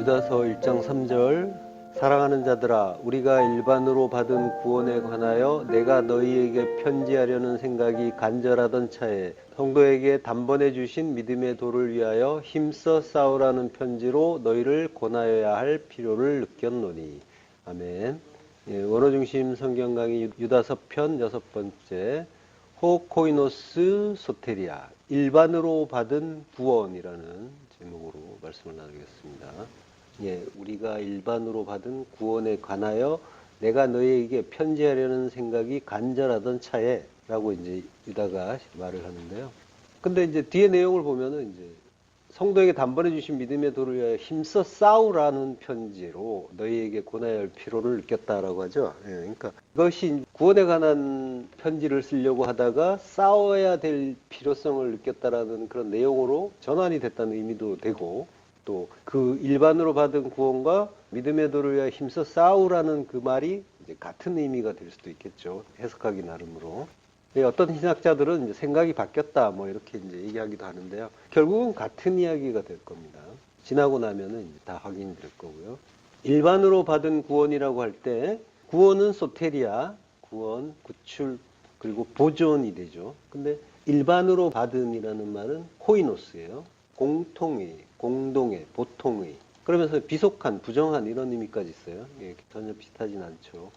유다서 1장 3절 사랑하는 자들아 우리가 일반으로 받은 구원에 관하여 내가 너희에게 편지하려는 생각이 간절하던 차에 성도에게 단번에 주신 믿음의 도를 위하여 힘써 싸우라는 편지로 너희를 권하여야 할 필요를 느꼈노니. 아멘. 원어중심 성경 강의 유다서 편 6번째 호코이노스 소테리아 일반으로 받은 구원이라는 제목으로 말씀을 나누겠습니다. 우리가 일반으로 받은 구원에 관하여 내가 너희에게 편지하려는 생각이 간절하던 차에 라고 이제 유다가 말을 하는데요. 근데 이제 뒤에 내용을 보면은 이제 성도에게 단번에 주신 믿음의 도를 위하여 힘써 싸우라는 편지로 너희에게 권하여야 할 필요를 느꼈다라고 하죠. 그러니까 그것이 구원에 관한 편지를 쓰려고 하다가 싸워야 될 필요성을 느꼈다라는 그런 내용으로 전환이 됐다는 의미도 되고, 또 그 일반으로 받은 구원과 믿음의 도를 위하여 힘써 싸우라는 그 말이 이제 같은 의미가 될 수도 있겠죠. 해석하기 나름으로. 어떤 신학자들은 이제 생각이 바뀌었다 뭐 이렇게 이제 얘기하기도 하는데요. 결국은 같은 이야기가 될 겁니다. 지나고 나면은 이제 다 확인될 거고요. 일반으로 받은 구원이라고 할 때 구원은 소테리아, 구원, 구출, 그리고 보존이 되죠. 근데 일반으로 받은이라는 말은 코이노스예요. 공통의, 공동의, 보통의. 그러면서 비속한, 부정한 이런 의미까지 있어요. 전혀 비슷하진 않죠.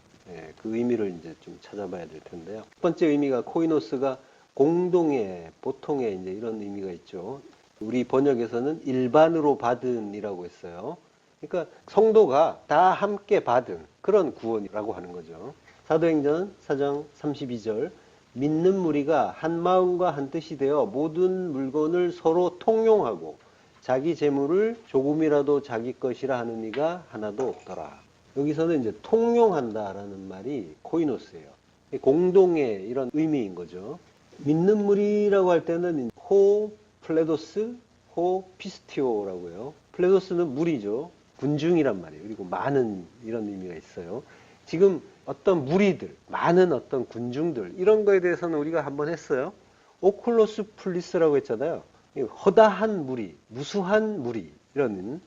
그 의미를 이제 좀 찾아봐야 될 텐데요. 첫 번째 의미가 코이노스가 공동의, 보통의 이제 이런 의미가 있죠. 우리 번역에서는 일반으로 받은이라고 했어요. 그러니까 성도가 다 함께 받은 그런 구원이라고 하는 거죠. 사도행전 4장 32절 믿는 무리가 한 마음과 한 뜻이 되어 모든 물건을 서로 통용하고 자기 재물을 조금이라도 자기 것이라 하는 이가 하나도 없더라. 여기서는 이제 통용한다라는 말이 코이노스예요. 공동의 이런 의미인 거죠. 믿는 무리라고 할 때는 호 플레도스, 호 피스티오라고 해요. 플레도스는 무리죠. 군중이란 말이에요. 그리고 많은 이런 의미가 있어요. 지금 어떤 무리들, 많은 어떤 군중들 이런 거에 대해서는 우리가 한번 했어요. 오클로스 플리스라고 했잖아요. 허다한 무리, 무수한 무리 이런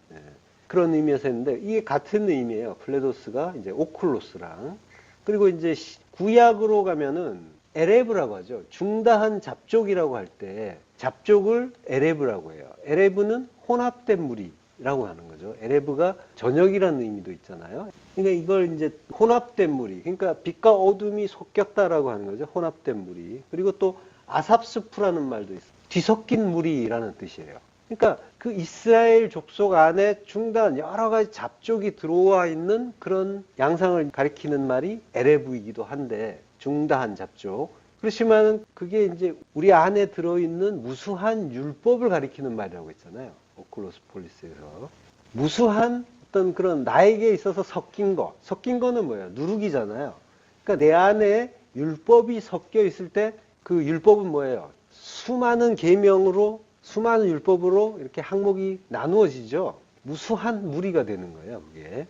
그런 의미에서 했는데 이게 같은 의미예요. 플레도스가 이제 오클로스랑. 그리고 이제 구약으로 가면은 에레브라고 하죠. 중다한 잡족이라고 할 때 잡족을 에레브라고 해요. 에레브는 혼합된 무리라고 하는 거죠. 에레브가 저녁이라는 의미도 있잖아요. 그러니까 이걸 이제 혼합된 무리, 그러니까 빛과 어둠이 섞였다라고 하는 거죠. 혼합된 무리. 그리고 또 아삽스프라는 말도 있어요. 뒤섞인 무리라는 뜻이에요. 그러니까 그 이스라엘 족속 안에 중단 여러 가지 잡족이 들어와 있는 그런 양상을 가리키는 말이 에레브이기도 한데 중다한 잡족. 그렇지만 그게 이제 우리 안에 들어있는 무수한 율법을 가리키는 말이라고 했잖아요. 오클로스 폴리스에서. 무수한 어떤 그런 나에게 있어서 섞인 거. 섞인 거는 뭐예요? 누룩이잖아요. 그러니까 내 안에 율법이 섞여 있을 때 그 율법은 뭐예요? 수많은 계명으로 수많은 율법으로 이렇게 항목이 나누어지죠. 무수한 무리가 되는 거예요. 그게.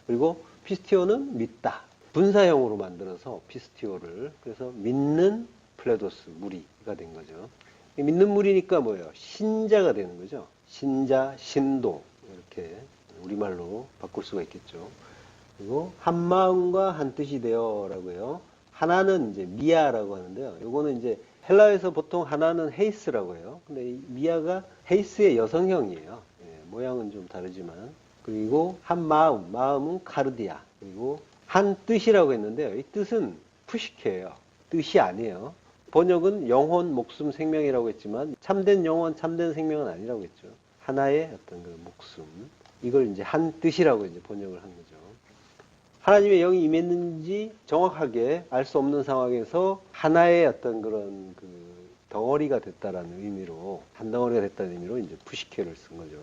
그리고 피스티오는 믿다. 분사형으로 만들어서 피스티오를. 그래서 믿는 플레도스 무리가 된 거죠. 믿는 무리니까 뭐예요? 신자가 되는 거죠. 신자, 신도 이렇게 우리말로 바꿀 수가 있겠죠. 그리고 한 마음과 한 뜻이 되어라고 해요. 하나는 이제 미아라고 하는데요. 요거는 이제 헬라에서 보통 하나는 헤이스라고 해요. 근데 이 미아가 헤이스의 여성형이에요. 모양은 좀 다르지만. 그리고 한 마음, 마음은 카르디아. 그리고 한 뜻이라고 했는데요. 이 뜻은 푸시케예요. 뜻이 아니에요. 번역은 영혼, 목숨, 생명이라고 했지만 참된 영혼, 참된 생명은 아니라고 했죠. 하나의 어떤 그 목숨. 이걸 이제 한 뜻이라고 이제 번역을 한 거죠. 하나님의 영이 임했는지 정확하게 알 수 없는 상황에서 하나의 어떤 그런 그 덩어리가 됐다라는 의미로, 한 덩어리가 됐다는 의미로 이제 푸시케를 쓴 거죠.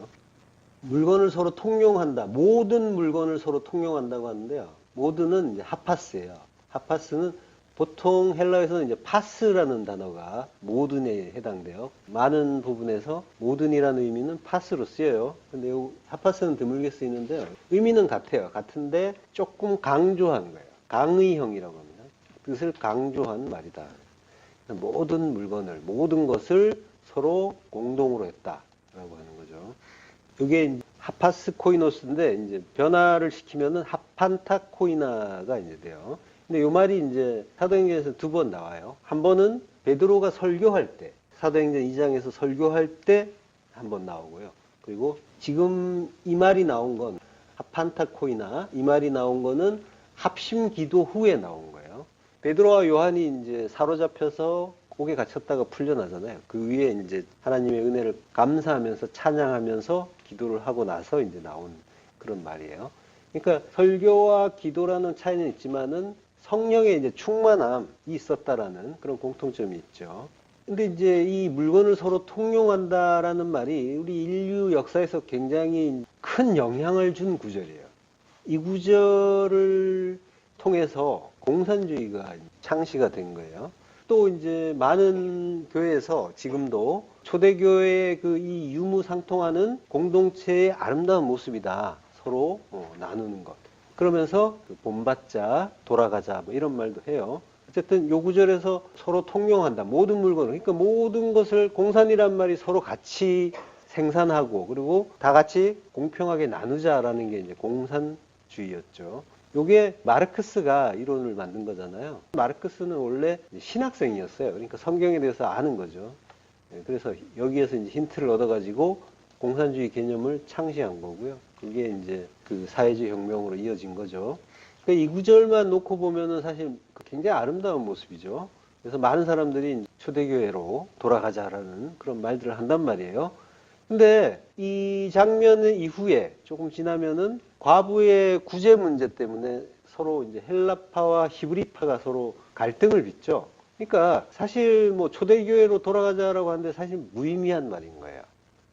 물건을 서로 통용한다. 모든 물건을 서로 통용한다고 하는데요. 모든은 이제 하파스예요. 하파스는 보통 헬라에서는 이제 파스라는 단어가 모든에 해당돼요. 많은 부분에서 모든이라는 의미는 파스로 쓰여요. 근데 이 하파스는 드물게 쓰이는데요. 의미는 같아요. 같은데 조금 강조한 거예요. 강의형이라고 합니다. 뜻을 강조한 말이다. 모든 물건을, 모든 것을 서로 공동으로 했다라고 하는 거죠. 이게 하파스 코이노스인데 이제 변화를 시키면은 하판타코이나가 이제 돼요. 근데 요 말이 이제 사도행전에서 두 번 나와요. 한 번은 베드로가 설교할 때, 사도행전 2장에서 설교할 때 한 번 나오고요. 그리고 지금 이 말이 나온 건 하판타코이나 이 말이 나온 거는 합심 기도 후에 나온 거예요. 베드로와 요한이 이제 사로잡혀서 옥에 갇혔다가 풀려나잖아요. 그 위에 이제 하나님의 은혜를 감사하면서 찬양하면서 기도를 하고 나서 이제 나온 그런 말이에요. 그러니까 설교와 기도라는 차이는 있지만은 성령의 이제 충만함이 있었다라는 그런 공통점이 있죠. 근데 이제 이 물건을 서로 통용한다라는 말이 우리 인류 역사에서 굉장히 큰 영향을 준 구절이에요. 이 구절을 통해서 공산주의가 창시가 된 거예요. 또 이제 많은 교회에서 지금도 초대교회의 그 이 유무상통하는 공동체의 아름다운 모습이다. 서로 나누는 것. 그러면서 그 본받자, 돌아가자 뭐 이런 말도 해요. 어쨌든 요 구절에서 서로 통용한다. 모든 물건을. 그러니까 모든 것을 공산이란 말이 서로 같이 생산하고 그리고 다 같이 공평하게 나누자라는 게 이제 공산주의였죠. 요게 마르크스가 이론을 만든 거잖아요. 마르크스는 원래 신학생이었어요. 그러니까 성경에 대해서 아는 거죠. 그래서 여기에서 이제 힌트를 얻어가지고 공산주의 개념을 창시한 거고요. 그게 이제 그 사회주의 혁명으로 이어진 거죠. 그러니까 이 구절만 놓고 보면은 사실 굉장히 아름다운 모습이죠. 그래서 많은 사람들이 초대교회로 돌아가자라는 그런 말들을 한단 말이에요. 근데 이 장면 이후에 조금 지나면은 과부의 구제 문제 때문에 서로 이제 헬라파와 히브리파가 서로 갈등을 빚죠. 그러니까 사실 뭐 초대교회로 돌아가자라고 하는데 사실 무의미한 말인 거예요.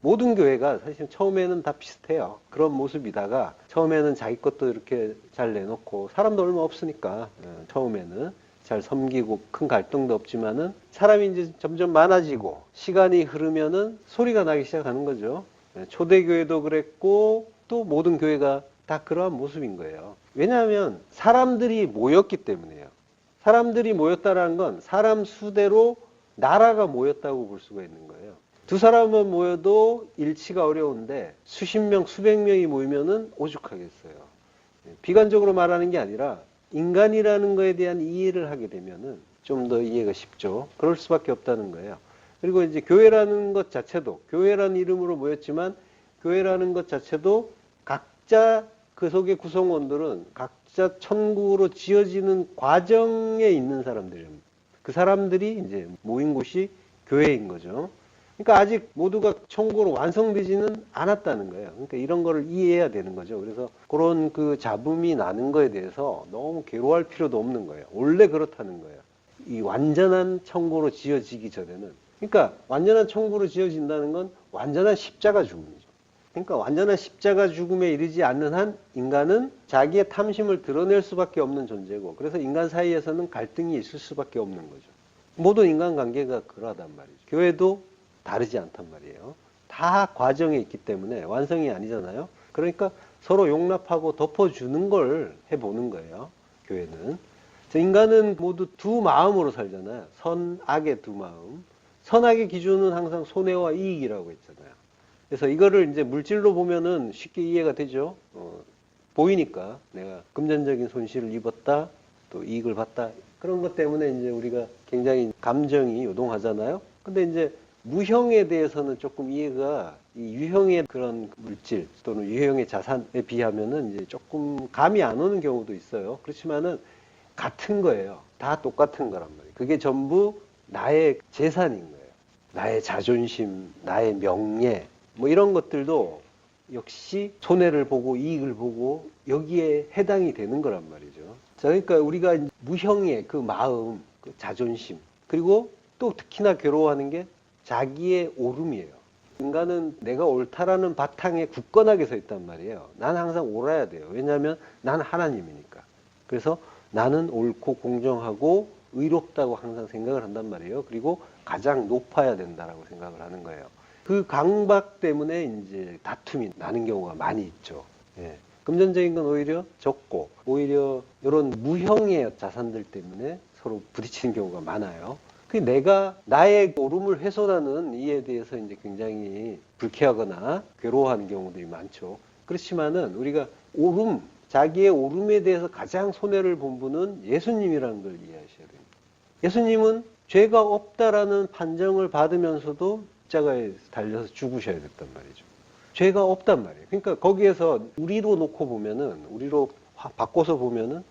모든 교회가 사실 처음에는 다 비슷해요. 그런 모습이다가 처음에는 자기 것도 이렇게 잘 내놓고 사람도 얼마 없으니까 처음에는 잘 섬기고 큰 갈등도 없지만은 사람이 이제 점점 많아지고 시간이 흐르면은 소리가 나기 시작하는 거죠. 초대교회도 그랬고 또 모든 교회가 다 그러한 모습인 거예요. 왜냐하면 사람들이 모였기 때문이에요. 사람들이 모였다는 건 사람 수대로 나라가 모였다고 볼 수가 있는 거예요. 두 사람은 모여도 일치가 어려운데 수십 명, 수백 명이 모이면은 오죽하겠어요. 비관적으로 말하는 게 아니라 인간이라는 거에 대한 이해를 하게 되면은 좀 더 이해가 쉽죠. 그럴 수밖에 없다는 거예요. 그리고 이제 교회라는 것 자체도 교회라는 이름으로 모였지만 교회라는 것 자체도 각자 그 속의 구성원들은 각자 천국으로 지어지는 과정에 있는 사람들입니다. 그 사람들이 이제 모인 곳이 교회인 거죠. 그러니까 아직 모두가 천국으로 완성되지는 않았다는 거예요. 그러니까 이런 거를 이해해야 되는 거죠. 그래서 그런 그 잡음이 나는 거에 대해서 너무 괴로워할 필요도 없는 거예요. 원래 그렇다는 거예요. 이 완전한 천국으로 지어지기 전에는. 그러니까 완전한 천국으로 지어진다는 건 완전한 십자가 죽음이죠. 그러니까 완전한 십자가 죽음에 이르지 않는 한 인간은 자기의 탐심을 드러낼 수밖에 없는 존재고 그래서 인간 사이에서는 갈등이 있을 수밖에 없는 거죠. 모든 인간관계가 그러하단 말이죠. 교회도 다르지 않단 말이에요. 다 과정에 있기 때문에 완성이 아니잖아요. 그러니까 서로 용납하고 덮어주는 걸 해보는 거예요. 교회는. 인간은 모두 두 마음으로 살잖아요. 선악의 두 마음. 선악의 기준은 항상 손해와 이익이라고 했잖아요. 그래서 이거를 이제 물질로 보면은 쉽게 이해가 되죠. 보이니까 내가 금전적인 손실을 입었다, 또 이익을 봤다. 그런 것 때문에 이제 우리가 굉장히 감정이 요동하잖아요. 근데 이제 무형에 대해서는 조금 이해가 이 유형의 그런 물질 또는 유형의 자산에 비하면은 이제 조금 감이 안 오는 경우도 있어요. 그렇지만은 같은 거예요. 다 똑같은 거란 말이에요. 그게 전부 나의 재산인 거예요. 나의 자존심, 나의 명예, 뭐 이런 것들도 역시 손해를 보고 이익을 보고 여기에 해당이 되는 거란 말이죠. 자, 그러니까 우리가 무형의 그 마음, 그 자존심, 그리고 또 특히나 괴로워하는 게 자기의 옳음이에요. 인간은 내가 옳다라는 바탕에 굳건하게 서 있단 말이에요. 난 항상 옳아야 돼요. 왜냐하면 난 하나님이니까. 그래서 나는 옳고 공정하고 의롭다고 항상 생각을 한단 말이에요. 그리고 가장 높아야 된다라고 생각을 하는 거예요. 그 강박 때문에 이제 다툼이 나는 경우가 많이 있죠. 예. 금전적인 건 오히려 적고 오히려 이런 무형의 자산들 때문에 서로 부딪히는 경우가 많아요. 그 내가 나의 오름을 훼손하는 이에 대해서 이제 굉장히 불쾌하거나 괴로워하는 경우들이 많죠. 그렇지만은 우리가 오름, 자기의 오름에 대해서 가장 손해를 본 분은 예수님이라는 걸 이해하셔야 됩니다. 예수님은 죄가 없다라는 판정을 받으면서도 십자가에 달려서 죽으셔야 됐단 말이죠. 죄가 없단 말이에요. 그러니까 거기에서 우리로 놓고 보면은, 우리로 바꿔서 보면은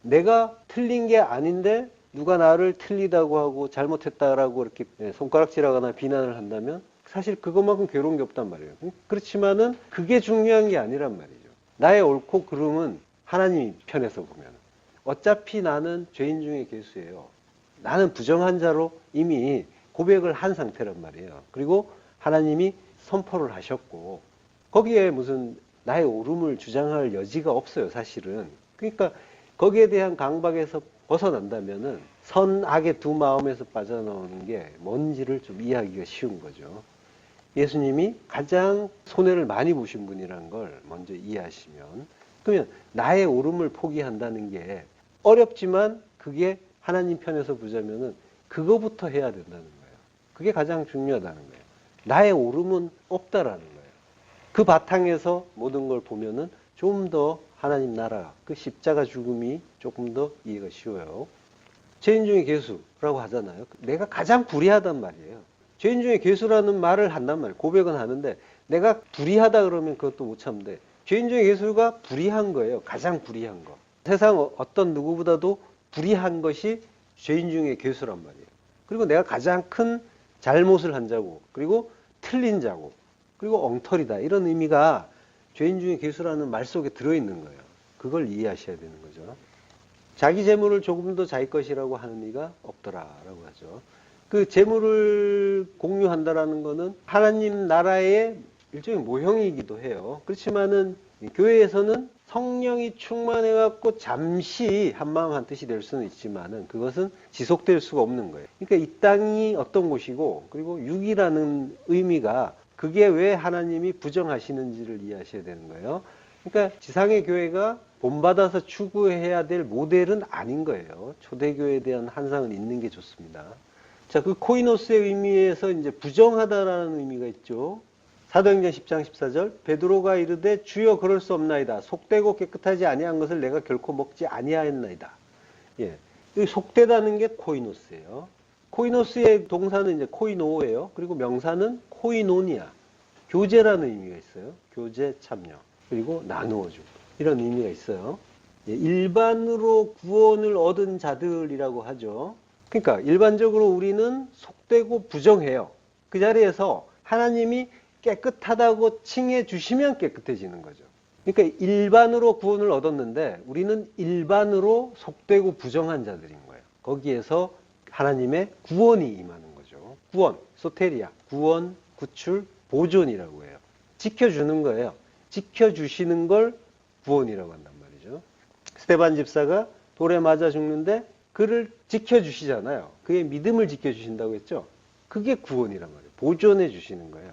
내가 틀린 게 아닌데 누가 나를 틀리다고 하고 잘못했다라고 이렇게 손가락질하거나 비난을 한다면 사실 그것만큼 괴로운 게 없단 말이에요. 그렇지만은 그게 중요한 게 아니란 말이죠. 나의 옳고 그름은 하나님 편에서 보면 어차피 나는 죄인 중에 괴수예요. 나는 부정한 자로 이미 고백을 한 상태란 말이에요. 그리고 하나님이 선포를 하셨고 거기에 무슨 나의 옳음을 주장할 여지가 없어요, 사실은. 그러니까 거기에 대한 강박에서 벗어난다면은 선악의 두 마음에서 빠져나오는 게 뭔지를 좀 이해하기가 쉬운 거죠. 예수님이 가장 손해를 많이 보신 분이라는 걸 먼저 이해하시면, 그러면 나의 옳음을 포기한다는 게 어렵지만 그게 하나님 편에서 보자면은 그거부터 해야 된다는 거예요. 그게 가장 중요하다는 거예요. 나의 옳음은 없다라는 거예요. 그 바탕에서 모든 걸 보면은 좀 더 하나님 나라, 그 십자가 죽음이 조금 더 이해가 쉬워요. 죄인 중에 괴수라고 하잖아요. 내가 가장 불의하단 말이에요. 죄인 중에 괴수라는 말을 한단 말이에요. 고백은 하는데 내가 불의하다 그러면 그것도 못 참는데 죄인 중에 괴수가 불의한 거예요. 가장 불의한 거. 세상 어떤 누구보다도 불의한 것이 죄인 중에 괴수란 말이에요. 그리고 내가 가장 큰 잘못을 한 자고, 그리고 틀린 자고, 그리고 엉터리다, 이런 의미가 죄인 중에 괴수라는 말 속에 들어있는 거예요. 그걸 이해하셔야 되는 거죠. 자기 재물을 조금 더 자기 것이라고 하는 이가 없더라라고 하죠. 그 재물을 공유한다라는 거는 하나님 나라의 일종의 모형이기도 해요. 그렇지만은 교회에서는 성령이 충만해갖고 잠시 한마음 한뜻이 될 수는 있지만은 그것은 지속될 수가 없는 거예요. 그러니까 이 땅이 어떤 곳이고, 그리고 육이라는 의미가 그게 왜 하나님이 부정하시는지를 이해하셔야 되는 거예요. 그러니까 지상의 교회가 본받아서 추구해야 될 모델은 아닌 거예요. 초대교회에 대한 한상은 있는 게 좋습니다. 자, 그 코이노스의 의미에서 이제 부정하다라는 의미가 있죠. 사도행전 10장 14절, 베드로가 이르되 주여 그럴 수 없나이다. 속되고 깨끗하지 아니한 것을 내가 결코 먹지 아니하였나이다. 예, 이 속되다는 게 코이노스예요. 코이노스의 동사는 이제 코이노예요. 그리고 명사는 코이노니아, 교제라는 의미가 있어요. 교제, 참여, 그리고 나누어 주고, 이런 의미가 있어요. 예, 일반으로 구원을 얻은 자들이라고 하죠. 그러니까 일반적으로 우리는 속되고 부정해요. 그 자리에서 하나님이 깨끗하다고 칭해 주시면 깨끗해지는 거죠. 그러니까 일반으로 구원을 얻었는데 우리는 일반으로 속되고 부정한 자들인 거예요. 거기에서 하나님의 구원이 임하는 거죠. 구원, 소테리아, 구원, 구출, 보존이라고 해요. 지켜주는 거예요. 지켜주시는 걸 구원이라고 한단 말이죠. 스데반 집사가 돌에 맞아 죽는데 그를 지켜주시잖아요. 그의 믿음을 지켜주신다고 했죠. 그게 구원이란 말이에요. 보존해 주시는 거예요.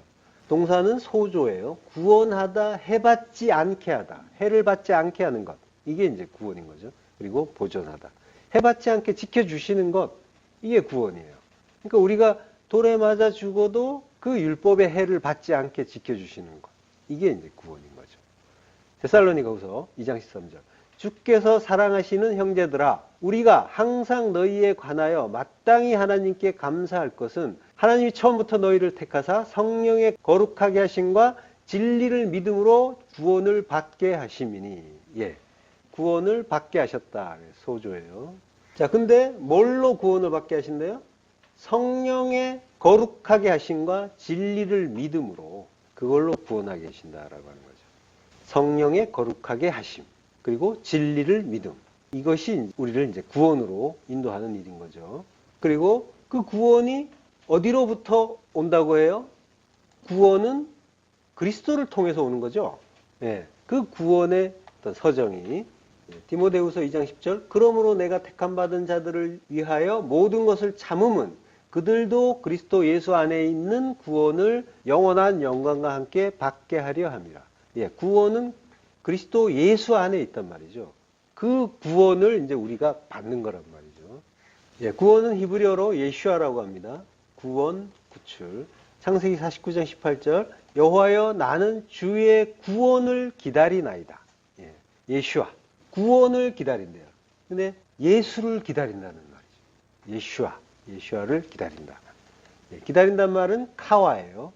동사는 소조예요. 구원하다, 해받지 않게 하다. 해를 받지 않게 하는 것. 이게 이제 구원인 거죠. 그리고 보존하다. 해받지 않게 지켜주시는 것. 이게 구원이에요. 그러니까 우리가 돌에 맞아 죽어도 그 율법의 해를 받지 않게 지켜주시는 것. 이게 이제 구원인 거죠. 데살로니가후서 2장 13절. 주께서 사랑하시는 형제들아, 우리가 항상 너희에 관하여 마땅히 하나님께 감사할 것은 하나님이 처음부터 너희를 택하사 성령의 거룩하게 하심과 진리를 믿음으로 구원을 받게 하심이니. 예, 구원을 받게 하셨다. 소조예요. 자, 근데 뭘로 구원을 받게 하신대요? 성령의 거룩하게 하심과 진리를 믿음으로, 그걸로 구원하게 하신다라고 하는 거죠. 성령의 거룩하게 하심, 그리고 진리를 믿음. 이것이 우리를 이제 구원으로 인도하는 일인 거죠. 그리고 그 구원이 어디로부터 온다고 해요? 구원은 그리스도를 통해서 오는 거죠. 예, 그 구원의 어떤 서정이 디모데후서 2장 10절, 그러므로 내가 택함 받은 자들을 위하여 모든 것을 참음은 그들도 그리스도 예수 안에 있는 구원을 영원한 영광과 함께 받게 하려 함이라. 예, 구원은 그리스도 예수 안에 있단 말이죠. 그 구원을 이제 우리가 받는 거란 말이죠. 예, 구원은 히브리어로 예슈아라고 합니다. 구원, 구출. 창세기 49장 18절 여호와여 나는 주의 구원을 기다리나이다. 예, 예슈아. 구원을 기다린대요. 근데 예수를 기다린다는 말이죠. 예슈아를 기다린다. 예, 기다린다는 말은 카와예요.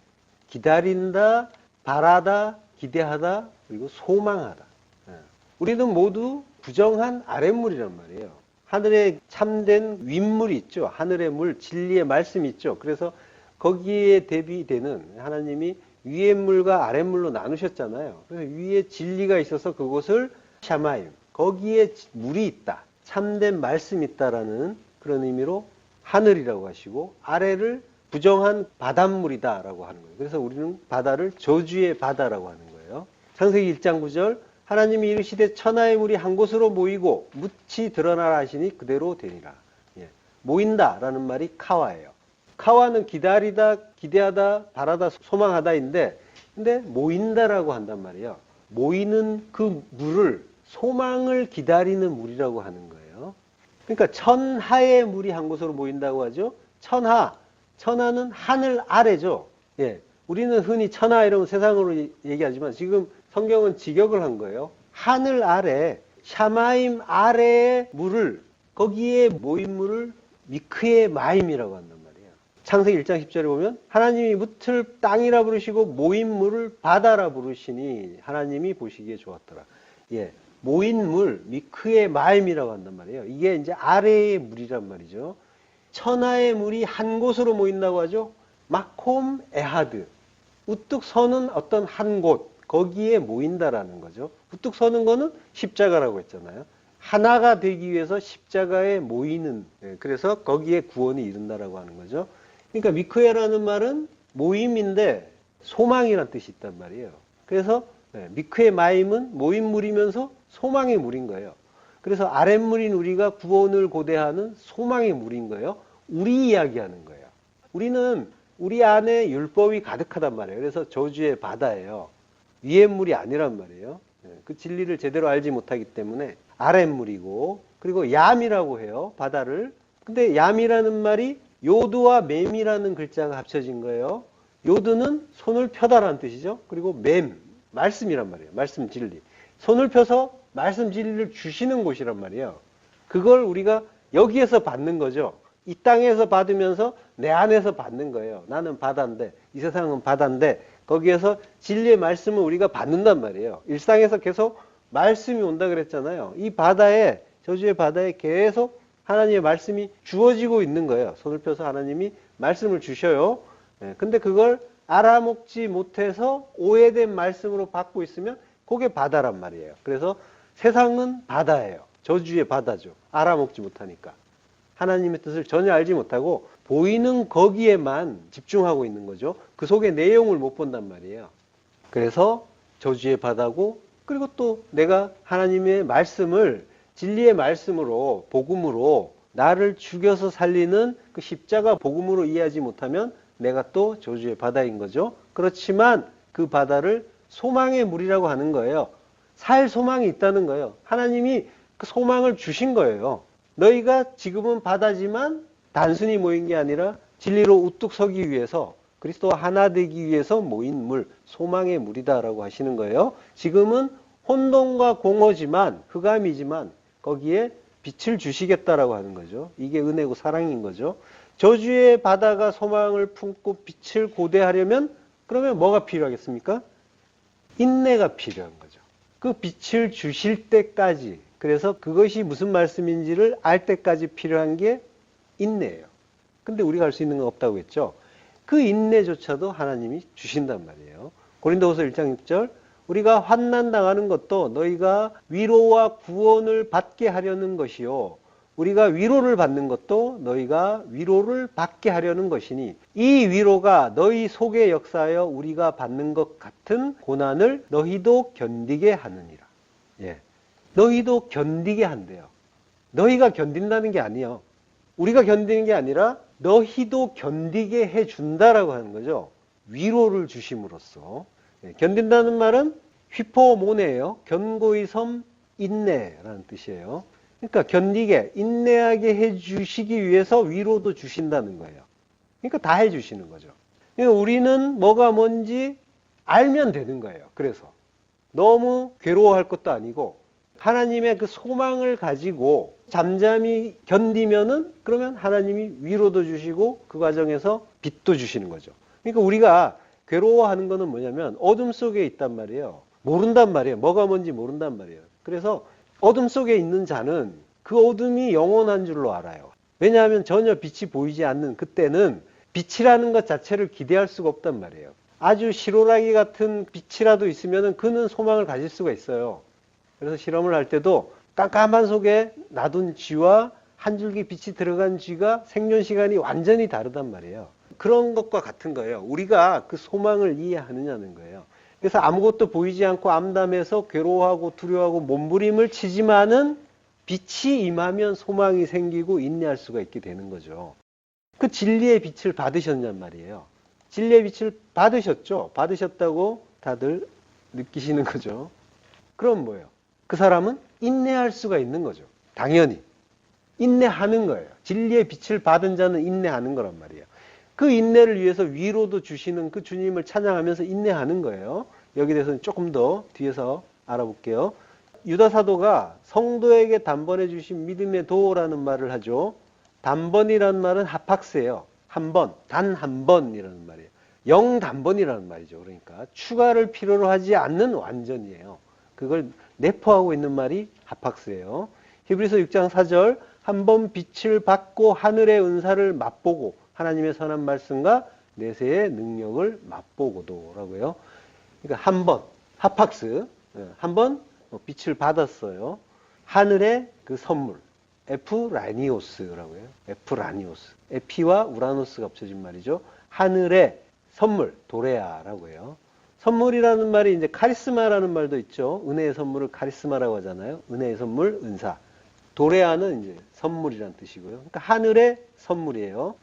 기다린다, 바라다, 기대하다, 그리고 소망하다. 예, 우리는 모두 부정한 아랫물이란 말이에요. 하늘에 참된 윗물이 있죠. 하늘의 물, 진리의 말씀이 있죠. 그래서 거기에 대비되는 하나님이 위의 물과 아랫물로 나누셨잖아요. 그래서 위에 진리가 있어서 그곳을 샤마임, 거기에 물이 있다. 참된 말씀이 있다라는 그런 의미로 하늘이라고 하시고 아래를 부정한 바닷물이다라고 하는 거예요. 그래서 우리는 바다를 저주의 바다라고 하는 거예요. 창세기 1장 9절 하나님이 이르시되 천하의 물이 한 곳으로 모이고 묻히 드러나라 하시니 그대로 되니라. 예, 모인다라는 말이 카와예요. 카와는 기다리다, 기대하다, 바라다, 소망하다인데 근데 모인다라고 한단 말이에요. 모이는 그 물을 소망을 기다리는 물이라고 하는 거예요. 그러니까 천하의 물이 한 곳으로 모인다고 하죠. 천하는 하늘 아래죠. 예, 우리는 흔히 천하 이러면 세상으로 얘기하지만 지금 성경은 직역을 한 거예요. 하늘 아래, 샤마임 아래의 물을, 거기에 모인 물을 미크의 마임이라고 한단 말이에요. 창세기 1장 10절에 보면 하나님이 묻을 땅이라 부르시고 모인 물을 바다라 부르시니 하나님이 보시기에 좋았더라. 예, 모인 물, 미크의 마임이라고 한단 말이에요. 이게 이제 아래의 물이란 말이죠. 천하의 물이 한 곳으로 모인다고 하죠. 마콤 에하드. 우뚝 서는 어떤 한 곳, 거기에 모인다라는 거죠. 우뚝 서는 거는 십자가라고 했잖아요. 하나가 되기 위해서 십자가에 모이는, 그래서 거기에 구원이 이른다라고 하는 거죠. 그러니까 미크에라는 말은 모임인데 소망이라는 뜻이 있단 말이에요. 그래서 미크의 마임은 모임물이면서 소망의 물인 거예요. 그래서 아랫물인 우리가 구원을 고대하는 소망의 물인 거예요. 우리 이야기하는 거예요. 우리는 우리 안에 율법이 가득하단 말이에요. 그래서 저주의 바다예요. 위의 물이 아니란 말이에요. 그 진리를 제대로 알지 못하기 때문에 아랫물이고, 그리고 얌이라고 해요. 바다를. 근데 얌이라는 말이 요드와 맴이라는 글자가 합쳐진 거예요. 요드는 손을 펴다라는 뜻이죠. 그리고 맴, 말씀이란 말이에요. 말씀 진리. 손을 펴서 말씀 진리를 주시는 곳이란 말이에요. 그걸 우리가 여기에서 받는 거죠. 이 땅에서 받으면서 내 안에서 받는 거예요. 나는 바다인데, 이 세상은 바다인데 거기에서 진리의 말씀을 우리가 받는단 말이에요. 일상에서 계속 말씀이 온다 그랬잖아요. 이 바다에, 저주의 바다에 계속 하나님의 말씀이 주어지고 있는 거예요. 손을 펴서 하나님이 말씀을 주셔요. 근데 그걸 알아먹지 못해서 오해된 말씀으로 받고 있으면 그게 바다란 말이에요. 그래서 세상은 바다예요. 저주의 바다죠. 알아먹지 못하니까. 하나님의 뜻을 전혀 알지 못하고 보이는 거기에만 집중하고 있는 거죠. 그 속의 내용을 못 본단 말이에요. 그래서 저주의 바다고, 그리고 또 내가 하나님의 말씀을 진리의 말씀으로, 복음으로 나를 죽여서 살리는 그 십자가 복음으로 이해하지 못하면 내가 또 저주의 바다인 거죠. 그렇지만 그 바다를 소망의 물이라고 하는 거예요. 살 소망이 있다는 거예요. 하나님이 그 소망을 주신 거예요. 너희가 지금은 바다지만 단순히 모인 게 아니라 진리로 우뚝 서기 위해서, 그리스도와 하나 되기 위해서 모인 물, 소망의 물이다라고 하시는 거예요. 지금은 혼돈과 공허지만, 흑암이지만 거기에 빛을 주시겠다라고 하는 거죠. 이게 은혜고 사랑인 거죠. 저주의 바다가 소망을 품고 빛을 고대하려면 그러면 뭐가 필요하겠습니까? 인내가 필요한 거죠. 그 빛을 주실 때까지, 그래서 그것이 무슨 말씀인지를 알 때까지 필요한 게 인내예요. 근데 우리가 할 수 있는 건 없다고 했죠. 그 인내조차도 하나님이 주신단 말이에요. 고린도후서 1장 6절 우리가 환난 당하는 것도 너희가 위로와 구원을 받게 하려는 것이요, 우리가 위로를 받는 것도 너희가 위로를 받게 하려는 것이니 이 위로가 너희 속에 역사하여 우리가 받는 것 같은 고난을 너희도 견디게 하느니라. 예, 너희도 견디게 한대요. 너희가 견딘다는 게 아니에요. 우리가 견디는 게 아니라 너희도 견디게 해준다라고 하는 거죠. 위로를 주심으로써. 견딘다는 말은 휘포모네예요. 견고히 섬 인내라는 뜻이에요. 그러니까 견디게, 인내하게 해주시기 위해서 위로도 주신다는 거예요. 그러니까 다 해주시는 거죠. 그러니까 우리는 뭐가 뭔지 알면 되는 거예요. 그래서 너무 괴로워할 것도 아니고 하나님의 그 소망을 가지고 잠잠히 견디면은 그러면 하나님이 위로도 주시고 그 과정에서 빛도 주시는 거죠. 그러니까 우리가 괴로워하는 거는 뭐냐면 어둠 속에 있단 말이에요. 모른단 말이에요. 뭐가 뭔지 모른단 말이에요. 그래서 어둠 속에 있는 자는 그 어둠이 영원한 줄로 알아요. 왜냐하면 전혀 빛이 보이지 않는 그때는 빛이라는 것 자체를 기대할 수가 없단 말이에요. 아주 실오라기 같은 빛이라도 있으면 그는 소망을 가질 수가 있어요. 그래서 실험을 할 때도 깜깜한 속에 놔둔 쥐와 한 줄기 빛이 들어간 쥐가 생존 시간이 완전히 다르단 말이에요. 그런 것과 같은 거예요. 우리가 그 소망을 이해하느냐는 거예요. 그래서 아무것도 보이지 않고 암담해서 괴로워하고 두려워하고 몸부림을 치지만은 빛이 임하면 소망이 생기고 인내할 수가 있게 되는 거죠. 그 진리의 빛을 받으셨냔 말이에요. 진리의 빛을 받으셨죠. 받으셨다고 다들 느끼시는 거죠. 그럼 뭐예요? 그 사람은 인내할 수가 있는 거죠. 당연히. 인내하는 거예요. 진리의 빛을 받은 자는 인내하는 거란 말이에요. 그 인내를 위해서 위로도 주시는 그 주님을 찬양하면서 인내하는 거예요. 여기 대해서는 조금 더 뒤에서 알아볼게요. 유다 사도가 성도에게 단번에 주신 믿음의 도라는 말을 하죠. 단번이라는 말은 하팍스예요. 한 번, 단 한 번이라는 말이에요. 영단번이라는 말이죠. 그러니까 추가를 필요로 하지 않는 완전이에요. 그걸 내포하고 있는 말이 하팍스예요. 히브리서 6장 4절 한 번 빛을 받고 하늘의 은사를 맛보고 하나님의 선한 말씀과 내세의 능력을 맛보고도 라고요. 그러니까 한 번, 하팍스, 한 번 빛을 받았어요. 하늘의 그 선물, 에프라니오스라고요. 에프라니오스. 에피와 우라노스가 합쳐진 말이죠. 하늘의 선물, 도레아라고 해요. 선물이라는 말이 이제 카리스마라는 말도 있죠. 은혜의 선물을 카리스마라고 하잖아요. 은혜의 선물, 은사. 도레아는 이제 선물이란 뜻이고요. 그러니까 하늘의 선물이에요.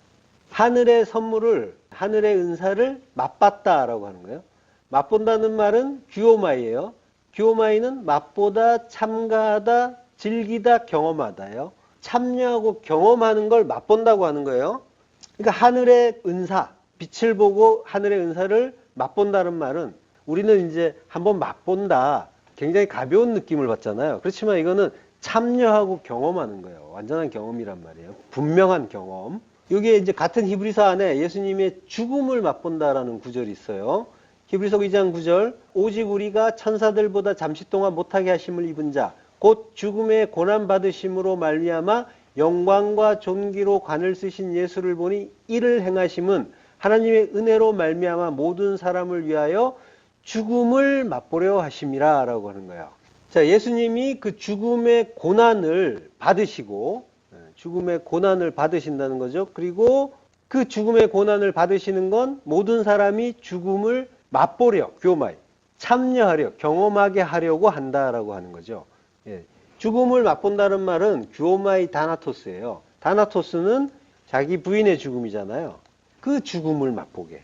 하늘의 선물을, 하늘의 은사를 맛봤다라고 하는 거예요. 맛본다는 말은 규오마이예요. 규오마이는 맛보다, 참가하다, 즐기다, 경험하다예요. 참여하고 경험하는 걸 맛본다고 하는 거예요. 그러니까 하늘의 은사, 빛을 보고 하늘의 은사를 맛본다는 말은 우리는 이제 한번 맛본다. 굉장히 가벼운 느낌을 받잖아요. 그렇지만 이거는 참여하고 경험하는 거예요. 완전한 경험이란 말이에요. 분명한 경험. 여기에 이제 같은 히브리서 안에 예수님의 죽음을 맛본다라는 구절이 있어요. 히브리서 2장 9절 오직 우리가 천사들보다 잠시 동안 못하게 하심을 입은 자 곧 죽음의 고난 받으심으로 말미암아 영광과 존귀로 관을 쓰신 예수를 보니 이를 행하심은 하나님의 은혜로 말미암아 모든 사람을 위하여 죽음을 맛보려 하심이라 라고 하는 거예요. 자, 예수님이 그 죽음의 고난을 받으시고 죽음의 고난을 받으신다는 거죠. 그리고 그 죽음의 고난을 받으시는 건 모든 사람이 죽음을 맛보려, 교마이, 참여하려, 경험하게 하려고 한다라고 하는 거죠. 예. 죽음을 맛본다는 말은 규오마이 다나토스예요. 다나토스는 자기 부인의 죽음이잖아요. 그 죽음을 맛보게.